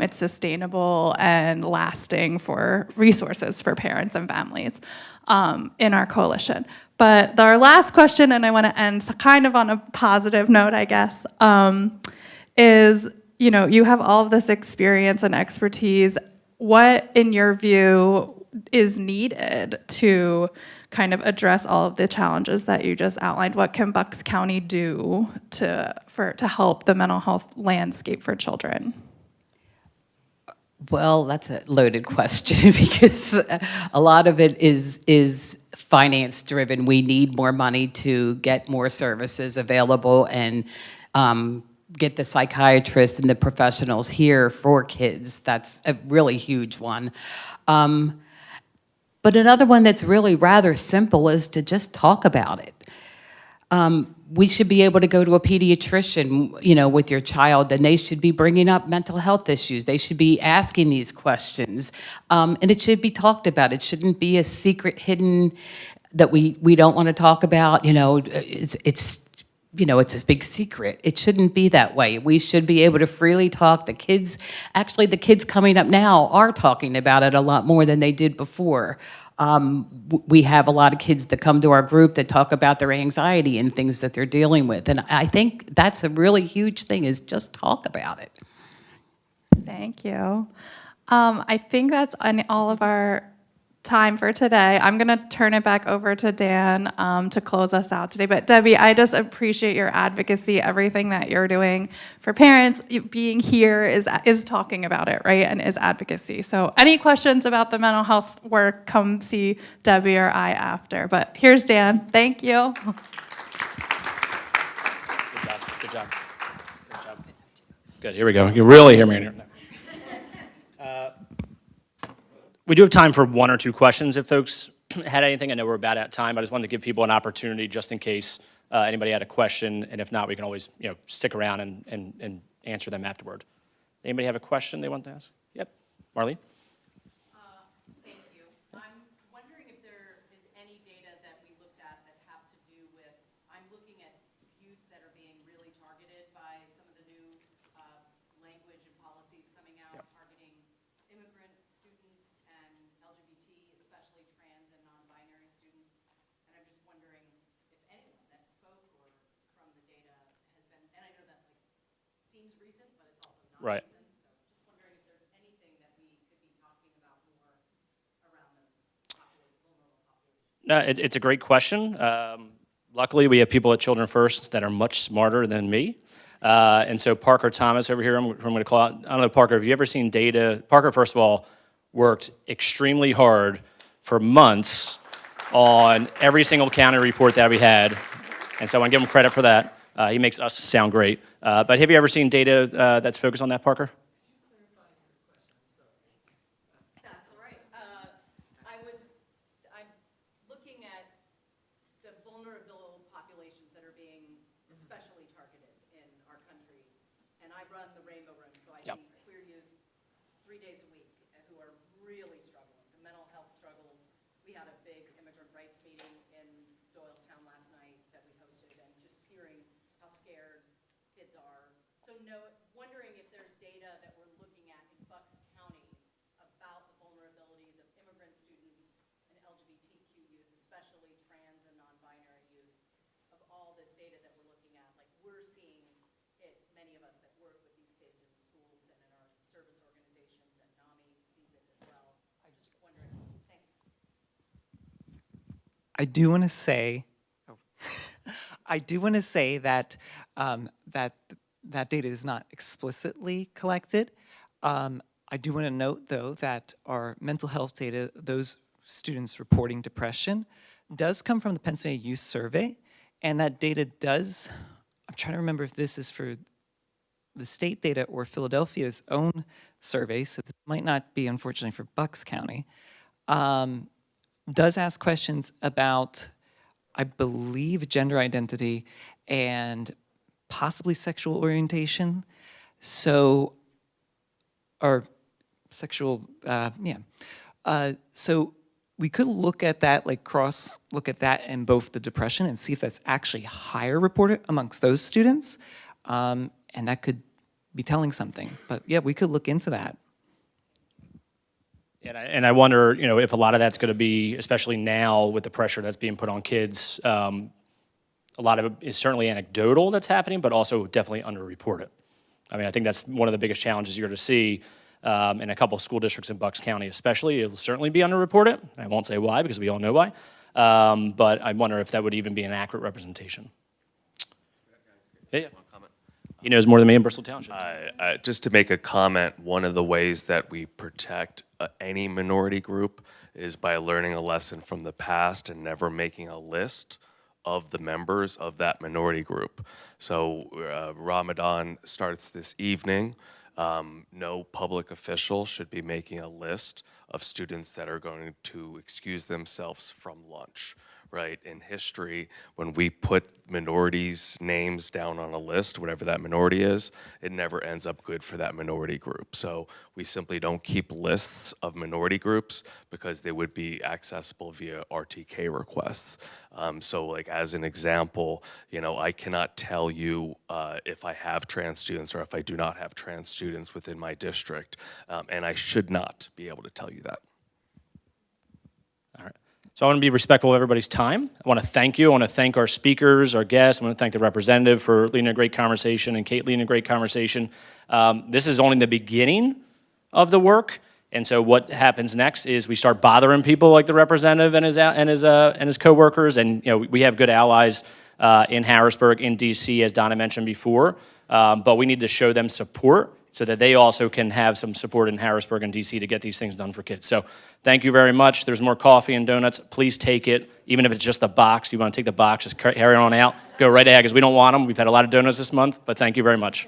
it's sustainable and lasting for resources for parents and families in our coalition. But our last question, and I want to end kind of on a positive note, I guess, is, you have all of this experience and expertise. What, in your view, is needed to kind of address all of the challenges that you just outlined? What can Bucks County do to help the mental health landscape for children? Well, that's a loaded question because a lot of it is finance driven. We need more money to get more services available and get the psychiatrists and the professionals here for kids. That's a really huge one. But another one that's really rather simple is to just talk about it. We should be able to go to a pediatrician, with your child, and they should be bringing up mental health issues. They should be asking these questions, and it should be talked about. It shouldn't be a secret, hidden that we don't want to talk about. It's a big secret. It shouldn't be that way. We should be able to freely talk. The kids coming up now are talking about it a lot more than they did before. We have a lot of kids that come to our group that talk about their anxiety and things that they're dealing with. And I think that's a really huge thing, is just talk about it. Thank you. I think that's all of our time for today. I'm going to turn it back over to Dan to close us out today. But Debbie, I just appreciate your advocacy, everything that you're doing for parents. Being here is talking about it, right, and is advocacy. So any questions about the mental health work, come see Debbie or I after. But here's Dan. Thank you. Good job. Good, here we go. You really hear me in here. We do have time for one or two questions if folks had anything. I know we're about at time. I just wanted to give people an opportunity just in case anybody had a question, and if not, we can always, stick around and answer them afterward. Anybody have a question they want to ask? Yep, Marlene? Thank you. I'm wondering if there is any data that we looked at that have to do with, I'm looking at youth that are being really targeted by some of the new language and policies coming out, targeting immigrant students and LGBT, especially trans and non-binary students. And I'm just wondering if anyone that spoke or from the data has been, and I know that's like, seems recent, but it's also not Right. recent. So just wondering if there's anything that we could be talking about more around those vulnerable populations. No, it's a great question. Luckily, we have people at Children First that are much smarter than me. And so Parker Thomas over here, I'm going to call out. I don't know, Parker, have you ever seen data? Parker, first of all, worked extremely hard for months on every single county report that we had. And so I want to give him credit for that. He makes us sound great. But have you ever seen data that's focused on that, Parker? That's all right. I'm looking at the vulnerable populations that are being especially targeted in our country. And I run the Rainbow Room, so I see queer youth 3 days a week who are really struggling. The mental health struggles. We had a big immigrant rights meeting in Doylestown last night that we hosted, and just hearing how scared kids are. So wondering if there's data that we're looking at in Bucks County about the vulnerabilities of immigrant students and LGBTQ youth, especially trans and non-binary youth, of all this data that we're looking at. Like, we're seeing it, many of us that work with these kids in schools and in our service organizations, and NAMI sees it as well. I'm just wondering. Thanks. I do want to say, that that data is not explicitly collected. I do want to note, though, that our mental health data, those students reporting depression, does come from the Pennsylvania Youth Survey, and that data does. I'm trying to remember if this is for the state data or Philadelphia's own survey, so this might not be, unfortunately, for Bucks County. Does ask questions about, I believe, gender identity and possibly sexual orientation. So, or sexual, so we could look at that, like look at that in both the depression and see if that's actually higher reported amongst those students. And that could be telling something. But yeah, we could look into that. And I wonder, if a lot of that's going to be, especially now with the pressure that's being put on kids, a lot of it is certainly anecdotal that's happening, but also definitely underreported. I mean, I think that's one of the biggest challenges you're going to see in a couple of school districts in Bucks County especially. It will certainly be underreported. I won't say why, because we all know why. But I wonder if that would even be an accurate representation. Yeah. He knows more than me in Bristol Township. Just to make a comment, one of the ways that we protect any minority group is by learning a lesson from the past and never making a list of the members of that minority group. So Ramadan starts this evening. No public official should be making a list of students that are going to excuse themselves from lunch. Right, in history, when we put minorities' names down on a list, whatever that minority is, it never ends up good for that minority group. So we simply don't keep lists of minority groups because they would be accessible via RTK requests. So like as an example, I cannot tell you if I have trans students or if I do not have trans students within my district, and I should not be able to tell you that. All right. So I want to be respectful of everybody's time. I want to thank you. I want to thank our speakers, our guests. I want to thank the representative for leading a great conversation and Kate leading a great conversation. This is only the beginning of the work. And so what happens next is we start bothering people like the representative and his coworkers. And we have good allies in Harrisburg, in DC, as Donna mentioned before. But we need to show them support so that they also can have some support in Harrisburg and DC to get these things done for kids. So thank you very much. There's more coffee and donuts. Please take it. Even if it's just the box, you want to take the box, just carry on out. Go right ahead, because we don't want them. We've had a lot of donuts this month, but thank you very much.